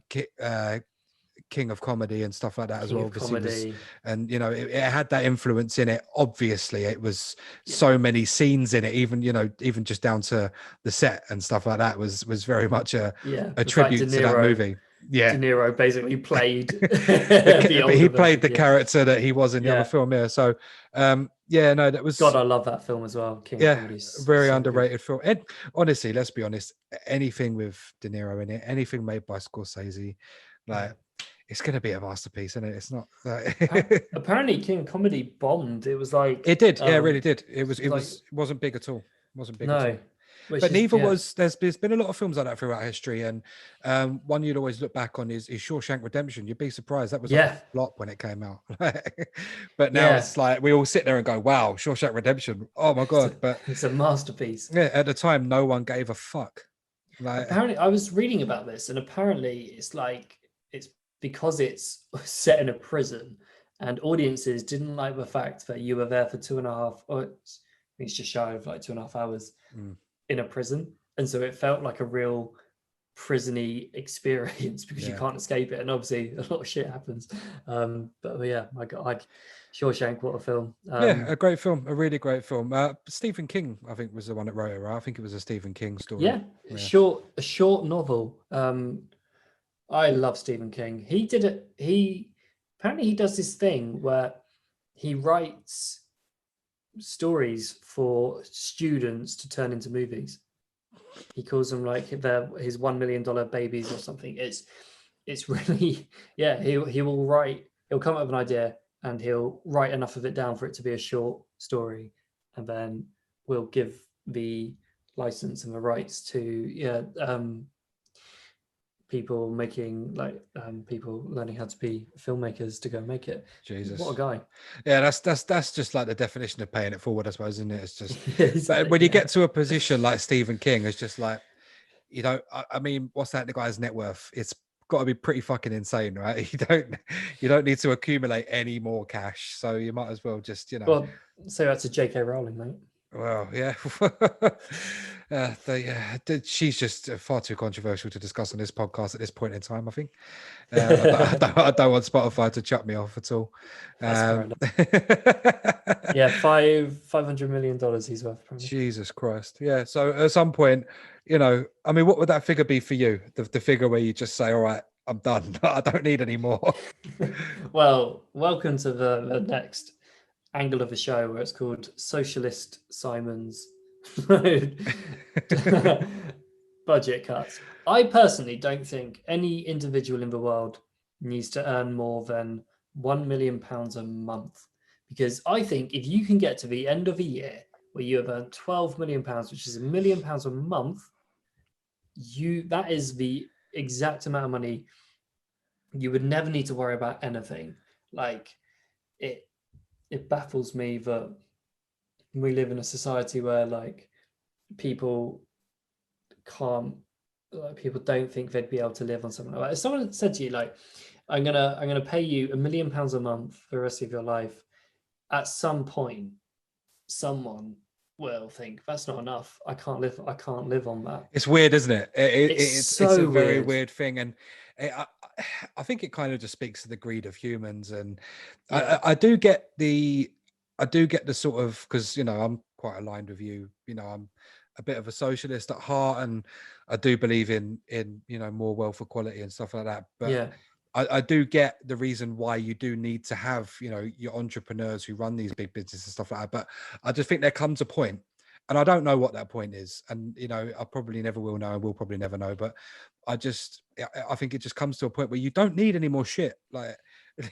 King of Comedy and stuff like that as
King
well.
of
Obviously, was,
Comedy.
and you know, it had that influence in it. Obviously, it was so many scenes in it, even even just down to the set and stuff like that was very much a
The fact
tribute to that movie.
De
Yeah,
Niro basically played the
but he
older
played
version.
the character that he was in the other film. Yeah, so yeah, no, that
God,
was
I love that film as well. King of
yeah,
Comedy
a
is
very
so good.
underrated film. And honestly, let's be honest, anything with De Niro in it, anything made by Scorsese, like it's going to be a masterpiece, isn't it? It's not like
Apparently King of Comedy bombed. It was like
it did. Yeah, it really did. It
it was like
wasn't big at all. Wasn't big at
no,
all.
which
But
is
neither was there's been a lot of films like that throughout history, and one you'd always look back on is Shawshank Redemption. You'd be surprised that was like a
yeah,
flop when it came out. But now
yeah.
it's like we all sit there and go, "Wow, Shawshank Redemption! Oh my god!" But
It's a masterpiece.
yeah, at the time, no one gave a fuck. Like,
Apparently, I was reading about this, and apparently, it's like it's because it's set in a prison, and audiences didn't like the fact that you were there for 2.5, or I think it's just shy of like 2.5 hours in a prison, and so it felt like a real prisony experience because you
yeah.
can't escape it, and obviously a lot of shit happens. But yeah, my God, like Shawshank, what a film!
Yeah, a great film, a really great film. Stephen King, I think, was the one that wrote it, right? I think it was a Stephen King story.
Yeah,
Yeah.
a short novel. I love Stephen King. He did it. He apparently he does this thing where he writes stories for students to turn into movies. He calls them like his $1 million babies or something. It's really he will write. He'll come up with an idea and he'll write enough of it down for it to be a short story, and then we'll give the license and the rights to people making people learning how to be filmmakers to go make it.
Jesus.
What a guy.
Yeah, that's just like the definition of paying it forward, I suppose, isn't it? It's just but when you get to a position like Stephen King, it's just like, I mean, what's that the guy's net worth? It's got to be pretty fucking insane, right? You don't need to accumulate any more cash. So you might as well just,
Well, say that to JK Rowling, mate.
Well, yeah. She's just far too controversial to discuss on this podcast at this point in time, I think. I don't want Spotify to chuck me off at all.
That's fair enough. Yeah, $500 million he's worth. Probably.
Jesus Christ. Yeah. So at some point, I mean, what would that figure be for you? The figure where you just say, all right, I'm done. I don't need any more.
Well, welcome to the next angle of the show where it's called Socialist Simon's budget cuts. I personally don't think any individual in the world needs to earn more than £1 million a month, because I think if you can get to the end of a year where you have earned £12 million, which is £1 million a month, that is the exact amount of money you would never need to worry about anything. Like it baffles me that we live in a society where like people don't think they'd be able to live on something like that. If someone said to you like, I'm gonna pay you £1 million a month for the rest of your life, at some point someone will think that's not enough. I can't live on that.
It's weird, isn't it?
It's
It's a
so
very
weird.
weird thing, and I think it kind of just speaks to the greed of humans. And
Yeah.
I do get the sort of, because I'm quite aligned with you. I'm a bit of a socialist at heart, and I do believe in more wealth equality and stuff like that. But
Yeah.
I do get the reason why you do need to have your entrepreneurs who run these big businesses and stuff like that. But I just think there comes a point, and I don't know what that point is, and I probably never will know, and we'll probably never know. But I think it just comes to a point where you don't need any more shit. Like,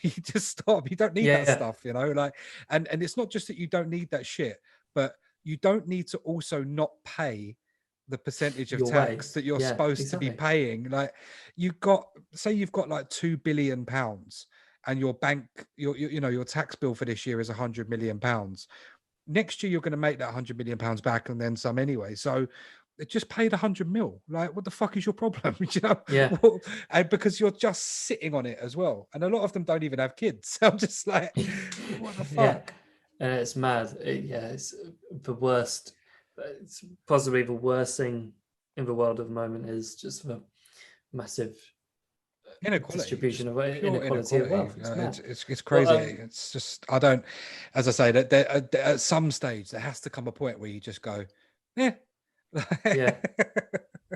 you just stop. You don't need that
Yeah.
stuff, like, and it's not just that you don't need that shit, but you don't need to also not pay the percentage of
Your way.
tax that you're
Yeah,
supposed to be
exactly.
paying. Like, you've got like £2 billion, and your bank, your tax bill for this year is £100 million. Next year you're going to make that £100 million back and then some anyway. So just pay the 100 mil. Like, what the fuck is your problem?
Yeah.
And because you're just sitting on it as well, and a lot of them don't even have kids. I'm just like, what the
Yeah.
fuck?
And it's mad. It's the worst. It's possibly the worst thing in the world at the moment is just the massive
Inequality,
distribution
just
of
pure
inequality of
inequality.
wealth. It's mad.
It's
Well,
crazy. It's just, I don't, as I say, that at some stage there has to come a point where you just go, yeah.
yeah.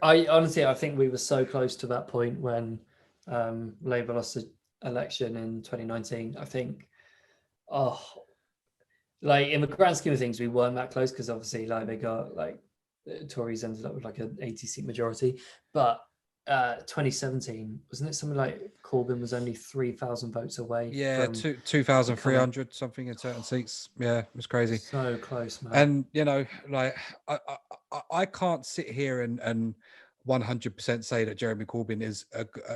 I honestly, I think we were so close to that point when Labour lost the election in 2019. I think, oh, like in the grand scheme of things, we weren't that close because obviously, like they got like Tories ended up with like an 80-seat majority, but 2017 wasn't it something like Corbyn was only 3,000 votes away
Yeah,
from
two
becoming
2,300 something in certain seats. Yeah, it was crazy.
so close, man.
And like, I can't sit here and 100% say that Jeremy Corbyn is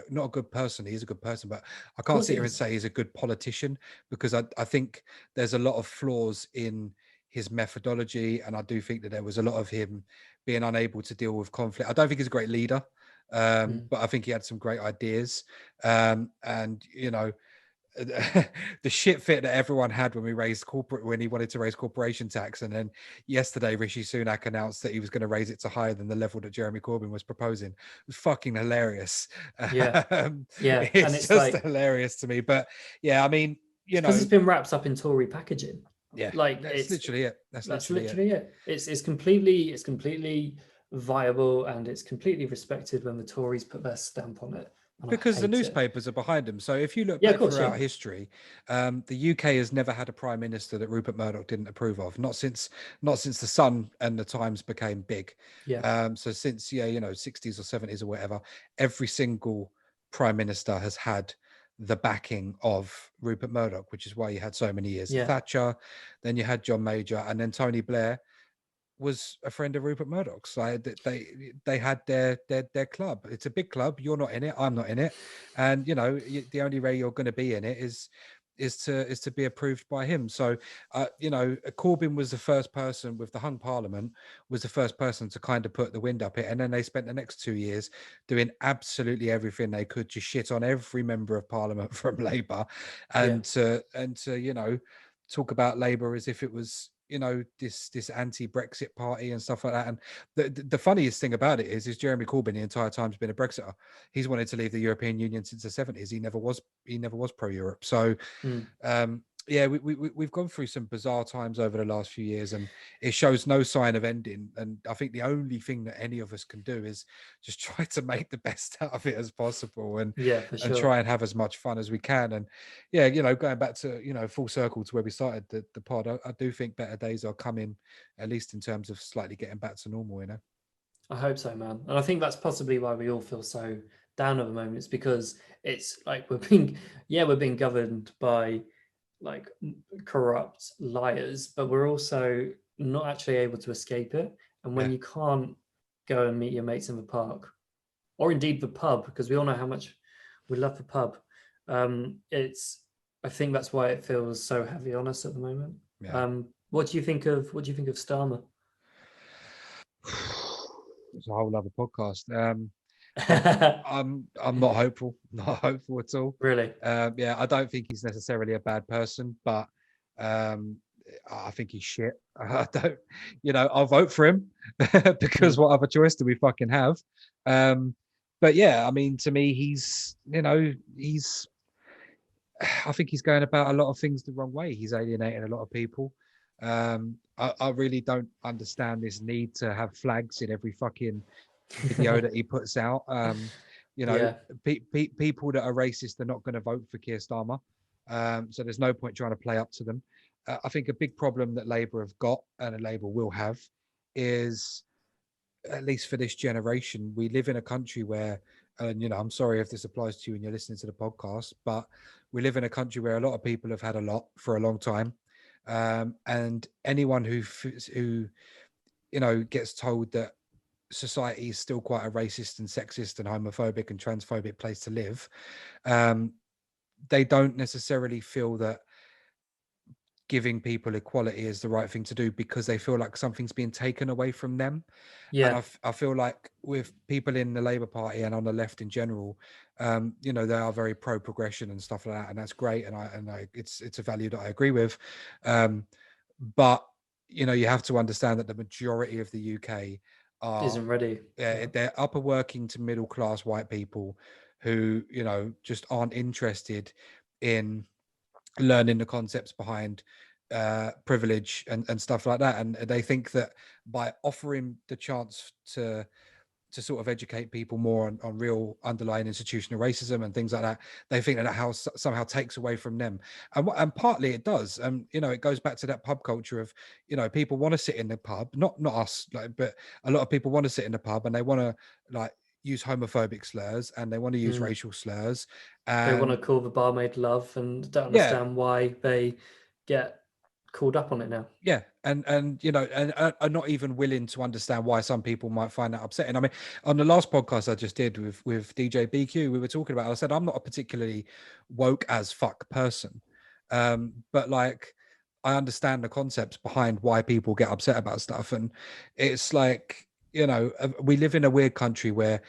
not a good person. He's a good person, but I
Of
can't
course
sit
he
here and
is.
say he's a good politician, because I think there's a lot of flaws in his methodology, and I do think that there was a lot of him being unable to deal with conflict. I don't think he's a great leader, but I think he had some great ideas, and the shit fit that everyone had when he wanted to raise corporation tax, and then yesterday Rishi Sunak announced that he was going to raise it to higher than the level that Jeremy Corbyn was proposing. It was fucking hilarious.
Yeah, yeah, and
It's
it's
just
like
hilarious to me. But yeah, I mean,
it's because it's been wrapped up in Tory packaging.
yeah,
Like
that's literally it.
that's literally it. It's completely viable and it's completely respected when the Tories put their stamp on it, and I
Because the
hate it.
newspapers are behind them. So if you look
Yeah, of
back
course, yeah,
throughout history, the UK has never had a prime minister that Rupert Murdoch didn't approve of. Not since the Sun and the Times became big.
yeah,
So since 60s or 70s or whatever, every single prime minister has had the backing of Rupert Murdoch, which is why you had so many years of
yeah,
Thatcher, then you had John Major, and then Tony Blair was a friend of Rupert Murdoch's. Like, they had their club. It's a big club. You're not in it. I'm not in it. And the only way you're going to be in it is to be approved by him. So Corbyn was the first person with the hung parliament, was the first person to kind of put the wind up it, and then they spent the next 2 years doing absolutely everything they could to shit on every member of parliament from Labour,
yeah,
and to talk about Labour as if it was this anti-Brexit party and stuff like that. And the funniest thing about it is Jeremy Corbyn the entire time has been a Brexiter. He's wanted to leave the European Union since the 70s. He never was pro-Europe. So
mm,
yeah, we've gone through some bizarre times over the last few years, and it shows no sign of ending. And I think the only thing that any of us can do is just try to make the best out of it as possible, and
yeah, for
and
sure.
try and have as much fun as we can. And yeah, going back to full circle to where we started the pod, I do think better days are coming, at least in terms of slightly getting back to normal.
I hope so, man. And I think that's possibly why we all feel so down at the moment. It's because it's like we're being governed by like corrupt liars, but we're also not actually able to escape it. And
Yeah,
when you can't go and meet your mates in the park, or indeed the pub, because we all know how much we love the pub, it's I think that's why it feels so heavy on us at the moment.
yeah.
What do you think of Starmer?
It's a whole other podcast. I'm not hopeful, not hopeful at all.
Really?
Yeah, I don't think he's necessarily a bad person, but I think he's shit. I don't, I'll vote for him because
Mm.
what other choice do we fucking have? Um, but yeah, I mean, to me, he's I think he's going about a lot of things the wrong way. He's alienating a lot of people. I really don't understand this need to have flags in every fucking video that he puts out. You know,
Yeah,
people that are racist are not going to vote for Keir Starmer. So there's no point trying to play up to them. I think a big problem that Labour have got and a Labour will have is, at least for this generation, we live in a country where, and I'm sorry if this applies to you and you're listening to the podcast, but we live in a country where a lot of people have had a lot for a long time, and anyone who gets told that society is still quite a racist and sexist and homophobic and transphobic place to live, um, they don't necessarily feel that giving people equality is the right thing to do because they feel like something's being taken away from them. And
yeah,
I feel like with people in the Labour Party and on the left in general, they are very pro progression and stuff like that, and that's great. And it's a value that I agree with. But you have to understand that the majority of the UK are
isn't ready. Yeah,
they're upper working to middle class white people who just aren't interested in learning the concepts behind privilege and stuff like that, and they think that by offering the chance to sort of educate people more on real underlying institutional racism and things like that, they think that somehow takes away from them, and partly it does. It goes back to that pub culture of people want to sit in the pub, not us, like, but a lot of people want to sit in the pub and they want to like use homophobic slurs and they want to use
mm.
racial slurs,
They want to
and
call the barmaid love and don't
yeah.
understand why they get called up on it now.
Yeah, and are not even willing to understand why some people might find that upsetting. I mean, on the last podcast I just did with DJ BQ, we were talking about. I said I'm not a particularly woke as fuck person, but like I understand the concepts behind why people get upset about stuff, and it's like we live in a weird country where,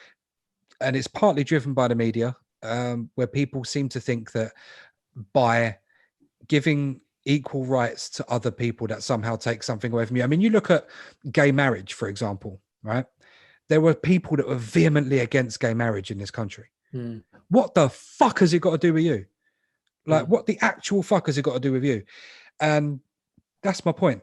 and it's partly driven by the media, where people seem to think that by giving equal rights to other people that somehow take something away from you. I mean, you look at gay marriage, for example, right? There were people that were vehemently against gay marriage in this country.
Mm.
What the fuck has it got to do with you? Like,
Mm.
what the actual fuck has it got to do with you? And that's my point.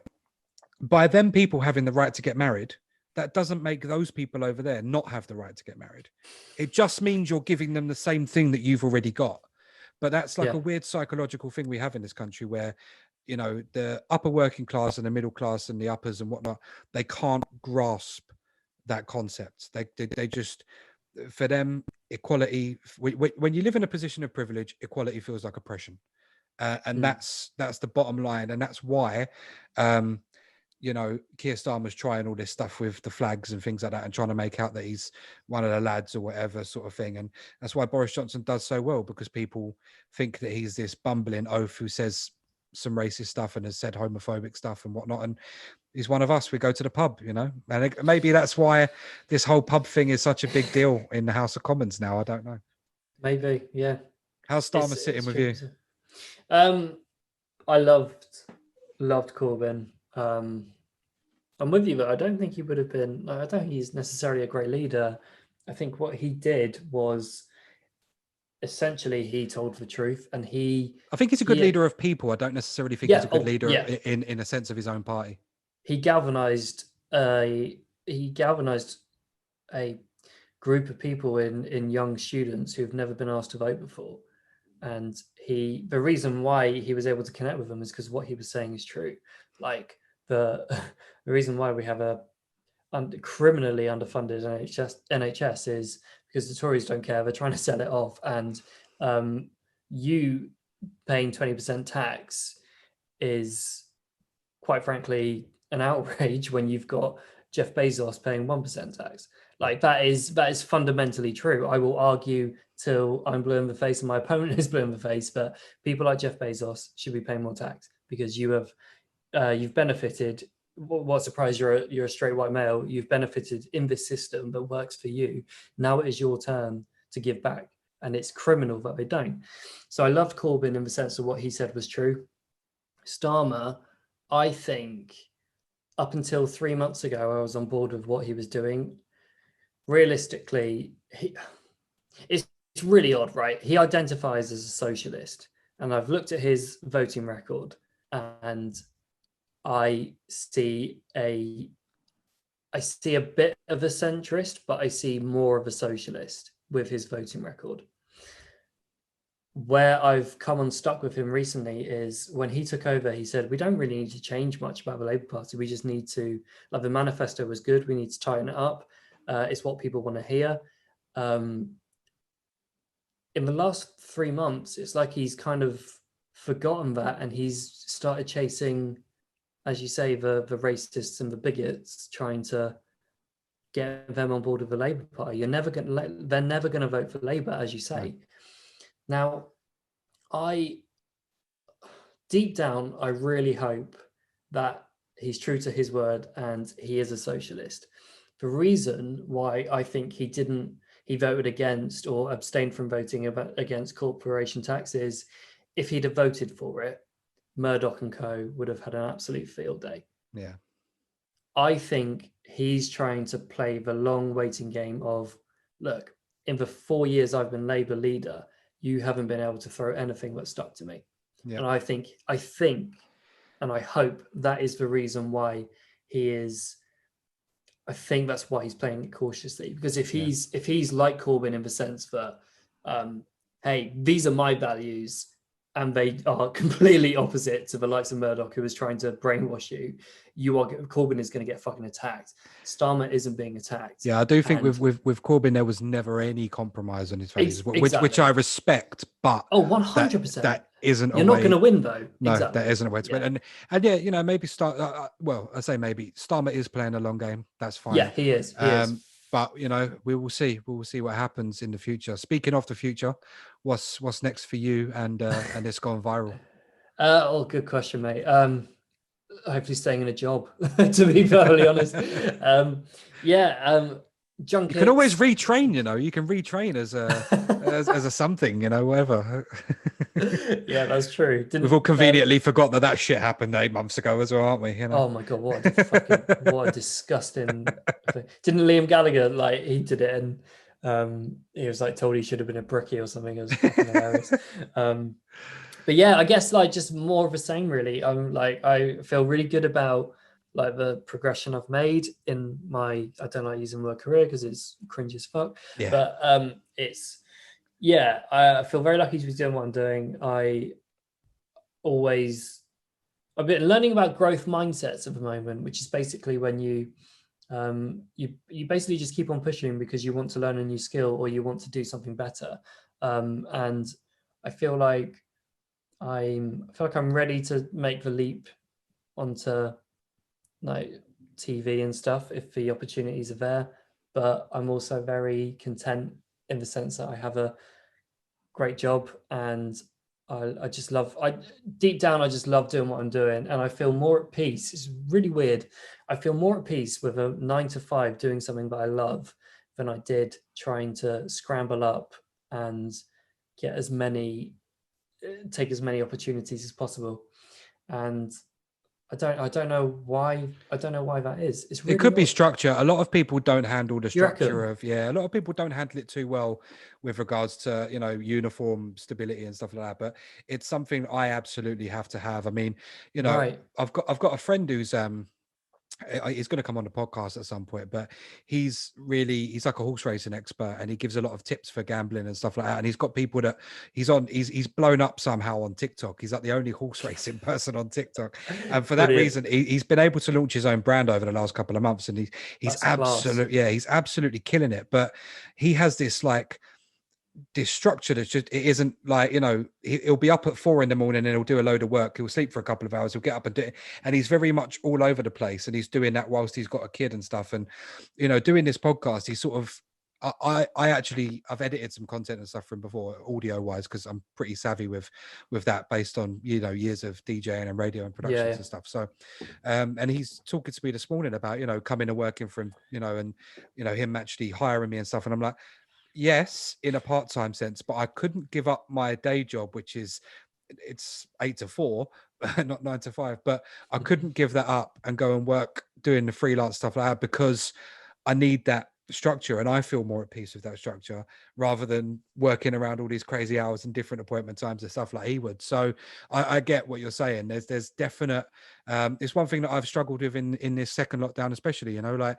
By them people having the right to get married, that doesn't make those people over there not have the right to get married. It just means you're giving them the same thing that you've already got. But that's like
Yeah.
a weird psychological thing we have in this country where, the upper working class and the middle class and the uppers and whatnot, they can't grasp that concept. They just, for them, equality, when you live in a position of privilege, equality feels like oppression. And
Mm.
that's the bottom line. And that's why, Keir Starmer's trying all this stuff with the flags and things like that and trying to make out that he's one of the lads or whatever sort of thing. And that's why Boris Johnson does so well, because people think that he's this bumbling oaf who says some racist stuff and has said homophobic stuff and whatnot. And he's one of us. We go to the pub, and maybe that's why this whole pub thing is such a big deal in the House of Commons now. I don't know.
Maybe. Yeah.
How's Starmer sitting
It's
with
tricky.
you?
I loved Corbyn. I'm with you, but I don't think he would have been. Like, I don't think he's necessarily a great leader. I think what he did was essentially he told the truth, and
I think he's a good
he
leader of people. I don't necessarily think he's
yeah,
a good
oh
leader
yeah,
in a sense of his own party.
he galvanized he galvanized a group of people in young students who've never been asked to vote before, and the reason why he was able to connect with them is because what he was saying is true. Like the the reason why we have a criminally underfunded NHS is because the Tories don't care. They're trying to sell it off, and you paying 20% tax is, quite frankly, an outrage when you've got Jeff Bezos paying 1% tax. Like that is fundamentally true. I will argue till I'm blue in the face and my opponent is blue in the face, but people like Jeff Bezos should be paying more tax because you've benefited. What surprise, you're a straight white male. You've benefited in this system that works for you. Now it is your turn to give back, and it's criminal that they don't. So I loved Corbyn in the sense of what he said was true. Starmer, I think up until 3 months ago, I was on board with what he was doing. Realistically, it's really odd, right? He identifies as a socialist, and I've looked at his voting record, and I see a bit of a centrist, but I see more of a socialist with his voting record. Where I've come unstuck with him recently is when he took over, he said, we don't really need to change much about the Labour Party. We just need to, like, the manifesto was good. We need to tighten it up. It's what people want to hear. In the last 3 months, it's like he's kind of forgotten that, and he's started chasing, as you say, the racists and the bigots, trying to get them on board with the Labour Party. They're never going to vote for Labour, as you say. Now, deep down, I really hope that he's true to his word and he is a socialist. The reason why I think he voted against or abstained from voting against corporation taxes, if he'd have voted for it, Murdoch and co would have had an absolute field day.
Yeah.
I think he's trying to play the long waiting game of, look, in the 4 years I've been Labour leader, you haven't been able to throw anything that stuck to me. Yeah. And I think, and I hope that is the reason why he is. I think that's why he's playing it cautiously, because if he's like Corbyn in the sense that, hey, these are my values, and they are completely opposite to the likes of Murdoch, who is trying to brainwash you, Corbyn is going to get fucking attacked. Starmer isn't being attacked.
Yeah, I do think with Corbyn, there was never any compromise on his values, which I respect, but
100%.
That isn't
You're not going to win, though.
No, exactly. That isn't a way to win. And yeah, you know, maybe I say maybe Starmer is playing a long game. That's fine.
Yeah, he is.
But you know, we will see. We will see what happens in the future. Speaking of the future, what's next for you and it's gone viral?
Good question, mate. Hopefully staying in a job, to be perfectly honest. Junkets.
You can always retrain, you know. You can retrain as a something, you know, whatever.
Yeah, that's true.
We've all conveniently forgot that shit happened 8 months ago as well, aren't we? You know?
Oh my god, what a disgusting thing. Didn't Liam Gallagher, like, he did it, and he was like told he should have been a brickie or something. It was fucking hilarious. But yeah, I guess like just more of the same, really. I feel really good about like the progression I've made in my, I don't like using the word career because it's cringe as fuck. Yeah. But I feel very lucky to be doing what I'm doing. I've been learning about growth mindsets at the moment, which is basically when you basically just keep on pushing because you want to learn a new skill or you want to do something better. And I feel like I'm ready to make the leap onto like TV and stuff if the opportunities are there. But I'm also very content in the sense that I have a great job and deep down, I just love doing what I'm doing, and I feel more at peace. It's really weird. I feel more at peace with a 9 to 5 doing something that I love than I did trying to scramble up and take as many opportunities as possible. And I don't know why that is. It's really
it could be structure. A lot of people don't handle the structure
of
a lot of people don't handle it too well with regards to, you know, uniform stability and stuff like that. But it's something I absolutely have to have. I mean, you know, right. I've got a friend who's he's going to come on the podcast at some point, but he's like a horse racing expert and he gives a lot of tips for gambling and stuff like that. And he's got people that he's blown up somehow on TikTok. He's like the only horse racing person on TikTok. And for that reason, he's been able to launch his own brand over the last couple of months. And he's absolutely killing it. But he has this structure that's just, it isn't like, you know, he'll be up at 4 a.m. and he'll do a load of work. He'll sleep for a couple of hours. He'll get up and do it. And he's very much all over the place. And he's doing that whilst he's got a kid and stuff. And, you know, doing this podcast, he's sort of, I've edited some content and stuff from before, audio wise, because I'm pretty savvy with that based on, you know, years of DJing and radio and productions and stuff. So, and he's talking to me this morning about, you know, coming and working for him, you know, and, you know, him actually hiring me and stuff. And I'm like, yes, in a part-time sense, but I couldn't give up my day job, which is it's 8 to 4, not 9 to 5, but I couldn't give that up and go and work doing the freelance stuff like that, because I need that structure, and I feel more at peace with that structure rather than working around all these crazy hours and different appointment times and stuff like he would. So I get what you're saying. There's definite it's one thing that I've struggled with in this second lockdown, especially, you know, like,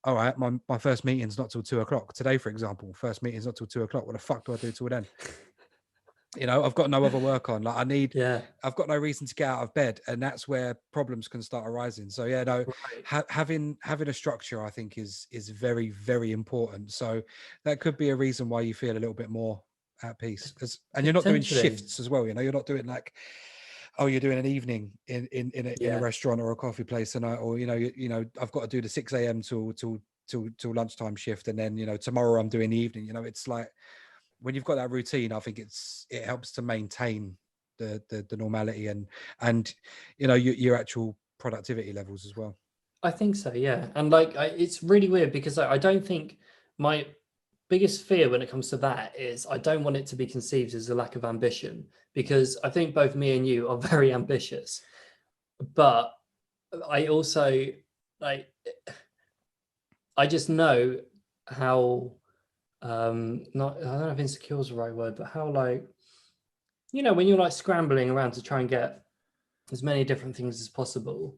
all right, my first meeting's not till 2 o'clock today, for example. First meeting's not till 2 o'clock. What the fuck do I do till then? You know, I've got no other work on. Like,
Yeah,
I've got no reason to get out of bed, and that's where problems can start arising. So yeah, no,
right.
having a structure, I think, is very, very important. So that could be a reason why you feel a little bit more at peace, and you're not doing
Potentially.
shifts as well. You know, you're not doing like, oh, you're doing an evening in a
Yeah.
restaurant or a coffee place tonight, or I've got to do the 6 a.m. till lunchtime shift, and then tomorrow I'm doing the evening. It's like, when you've got that routine, I think it helps to maintain the normality and your actual productivity levels as well.
I think so, yeah. And like, it's really weird because I don't think my biggest fear when it comes to that is I don't want it to be conceived as a lack of ambition, because I think both me and you are very ambitious. But I also, like, I just know how, not, I don't know if insecure is the right word, but how, like, when you're like scrambling around to try and get as many different things as possible,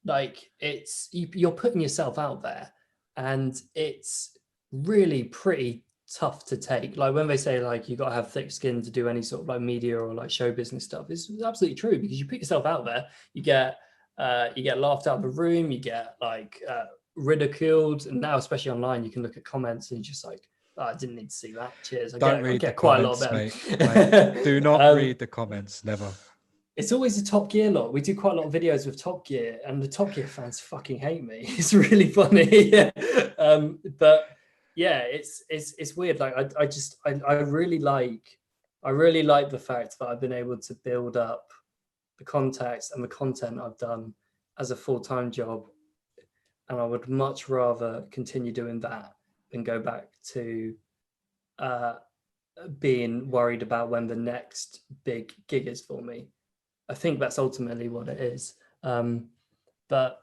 like, it's you're putting yourself out there, and it's really pretty tough to take. Like, when they say like you got to have thick skin to do any sort of like media or like show business stuff, it's absolutely true, because you put yourself out there, you get laughed out of the room, you get like ridiculed, and now especially online you can look at comments and you're just like, oh, I didn't need to see that, cheers.
Don't
I
read the
get quite a lot of
comments,
them.
mate. Do not read the comments. Never.
It's always a Top Gear lot. We do quite a lot of videos with Top Gear, and the Top Gear fans fucking hate me. It's really funny. But yeah, it's weird. Like, I really like the fact that I've been able to build up the contacts and the content I've done as a full-time job, and I would much rather continue doing that than go back to uh, being worried about when the next big gig is for me. I think that's ultimately what it is. But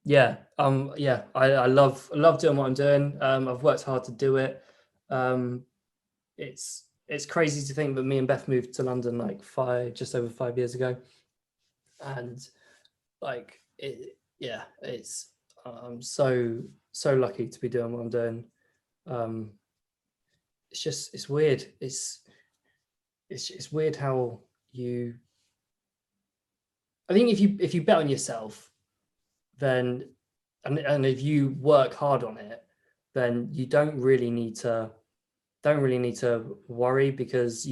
yeah, I love doing what I'm doing. I've worked hard to do it. It's crazy to think that me and Beth moved to London like just over 5 years ago, and like it's I'm so lucky to be doing what I'm doing. It's weird. It's weird how you. I think if you bet on yourself, then and if you work hard on it, then you don't really need to worry, because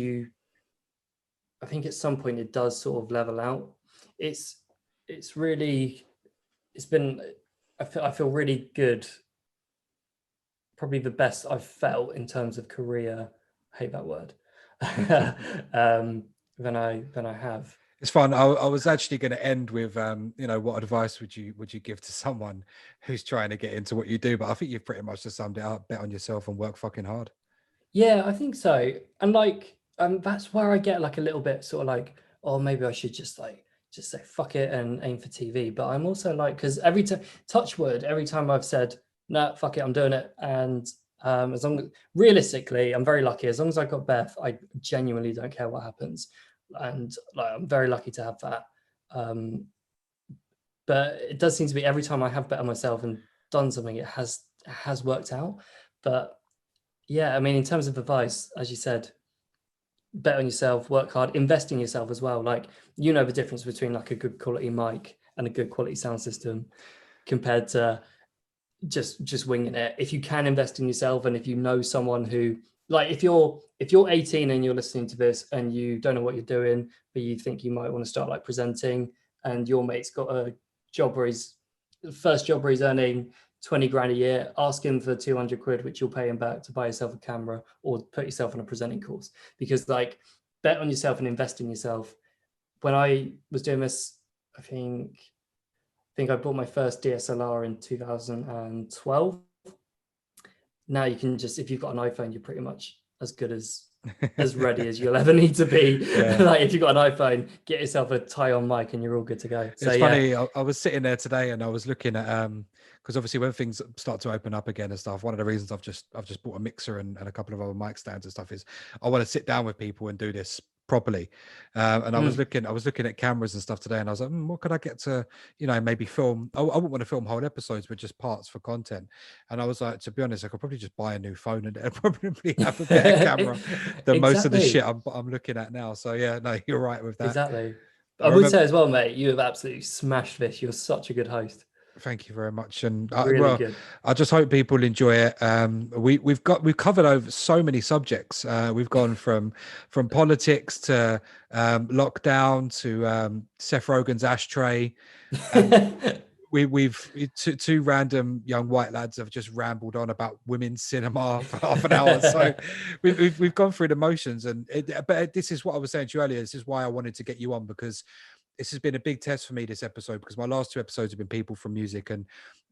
I think at some point it does sort of level out. It's really, it's been, I feel really good. Probably the best I've felt in terms of career. I hate that word. Than I have.
It's fun. I was actually going to end with, what advice would you give to someone who's trying to get into what you do? But I think you've pretty much just summed it up. Bet on yourself and work fucking hard.
Yeah, I think so. And like, that's where I get like a little bit sort of like, oh, maybe I should just say fuck it and aim for TV. But I'm also like, because every time, touch wood, every time I've said, nah, fuck it, I'm doing it. And as long as, realistically, I'm very lucky. As long as I got Beth, I genuinely don't care what happens. And like, I'm very lucky to have that. But it does seem to be every time I have bet on myself and done something, it has worked out. But yeah, I mean, in terms of advice, as you said, bet on yourself, work hard, invest in yourself as well. Like, the difference between like a good quality mic and a good quality sound system compared to just winging it. If you can invest in yourself, and if you know someone who, like, if you're 18 and you're listening to this and you don't know what you're doing, but you think you might want to start like presenting, and your mate's got a job where first job where he's earning 20 grand a year, ask him for 200 quid, which you'll pay him back to buy yourself a camera or put yourself on a presenting course. Because like, bet on yourself and invest in yourself. When I was doing this, I think I bought my first DSLR in 2012. Now you can just, if you've got an iPhone, you're pretty much as good as as ready as you'll ever need to be.
Yeah.
Like if you've got an iPhone, get yourself a tie-on mic and you're all good to go. So
It's
yeah.
funny. I was sitting there today and I was looking at because obviously when things start to open up again and stuff, one of the reasons I've just bought a mixer and a couple of other mic stands and stuff is I want to sit down with people and do this properly. And I was looking at cameras and stuff today, and I was like, what could I get to, maybe film? I wouldn't want to film whole episodes, but just parts for content. And I was like, to be honest, I could probably just buy a new phone and probably have a better camera than most of the shit I'm looking at now. So yeah, no, you're right with that.
Exactly.
I
I would
remember.
say as well, mate, you have absolutely smashed this. You're such a good host.
Thank you very much, and
Really good.
I just hope people enjoy it. We've covered over so many subjects. We've gone from politics to lockdown to Seth Rogen's ashtray. We've two random young white lads have just rambled on about women's cinema for half an hour. So we've gone through the motions, but this is what I was saying to you earlier. This is why I wanted to get you on, because this has been a big test for me, this episode, because my last two episodes have been people from music, and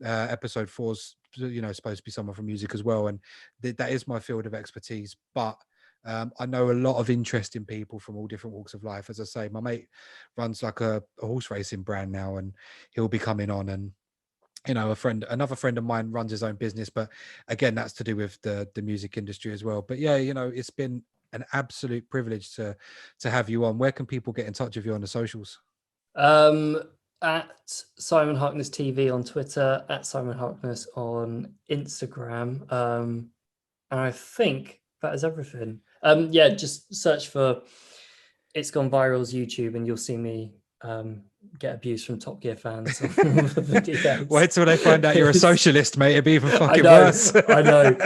episode 4's supposed to be someone from music as well, and that is my field of expertise. But I know a lot of interesting people from all different walks of life. As I say, my mate runs like a horse racing brand now, and he'll be coming on. And another friend of mine runs his own business, but again, that's to do with the music industry as well. But yeah, it's been an absolute privilege to have you on. Where can people get in touch with you on the socials?
At Simon Harkness TV on Twitter, at Simon Harkness on Instagram. And I think that is everything. Yeah, just search for It's Gone Viral's YouTube and you'll see me get abuse from Top Gear fans.
Wait till they find out you're a socialist, mate. It'd be even fucking worse.
I know.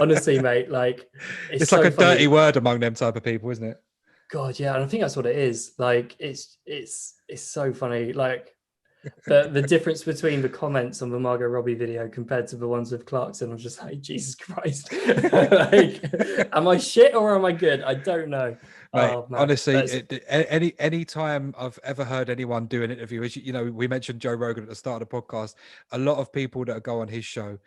Honestly, mate, like
it's like so a funny. Dirty word among them type of people, isn't it?
God, yeah, and I think that's what it is. Like, it's so funny. Like, the difference between the comments on the Margot Robbie video compared to the ones with Clarkson, I'm just like, Jesus Christ. Like, am I shit or am I good? I don't know.
Mate, oh, honestly, any time I've ever heard anyone do an interview, as we mentioned Joe Rogan at the start of the podcast, a lot of people that go on his show,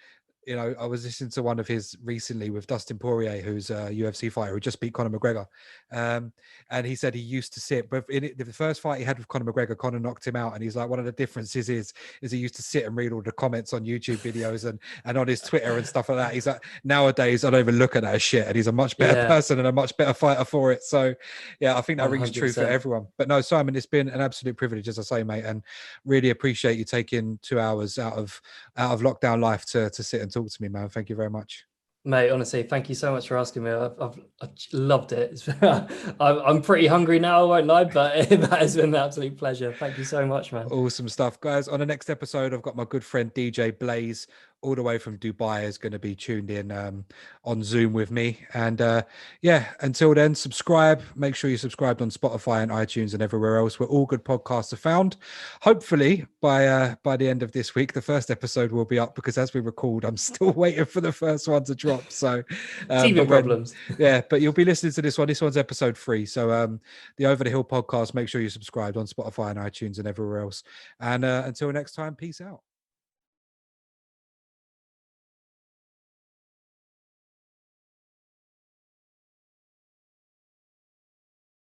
I was listening to one of his recently with Dustin Poirier, who's a UFC fighter who just beat Conor McGregor. And he said he used to sit, but in the first fight he had with Conor McGregor, Conor knocked him out. And he's like, one of the differences is he used to sit and read all the comments on YouTube videos and on his Twitter and stuff like that. He's like, nowadays I don't even look at that as shit. And he's a much better person and a much better fighter for it. So yeah, I think that 100%. Rings true for everyone. But no, Simon, it's been an absolute privilege, as I say, mate, and really appreciate you taking 2 hours out of lockdown life to sit and talk to me, man. Thank you very much,
mate. Honestly, thank you so much for asking me. I've loved it. I'm pretty hungry now, I won't lie, but that has been an absolute pleasure. Thank you so much, man.
Awesome stuff, guys. On the next episode, I've got my good friend DJ Blaze, all the way from Dubai, is going to be tuned in on Zoom with me. And yeah, until then, subscribe. Make sure you're subscribed on Spotify and iTunes and everywhere else where all good podcasts are found. Hopefully by the end of this week, the first episode will be up, because as we record, I'm still waiting for the first one to drop. So
TV problems.
Yeah, but you'll be listening to this one. This one's episode 3. So the Over the Hill podcast, make sure you're subscribed on Spotify and iTunes and everywhere else. And until next time, peace out.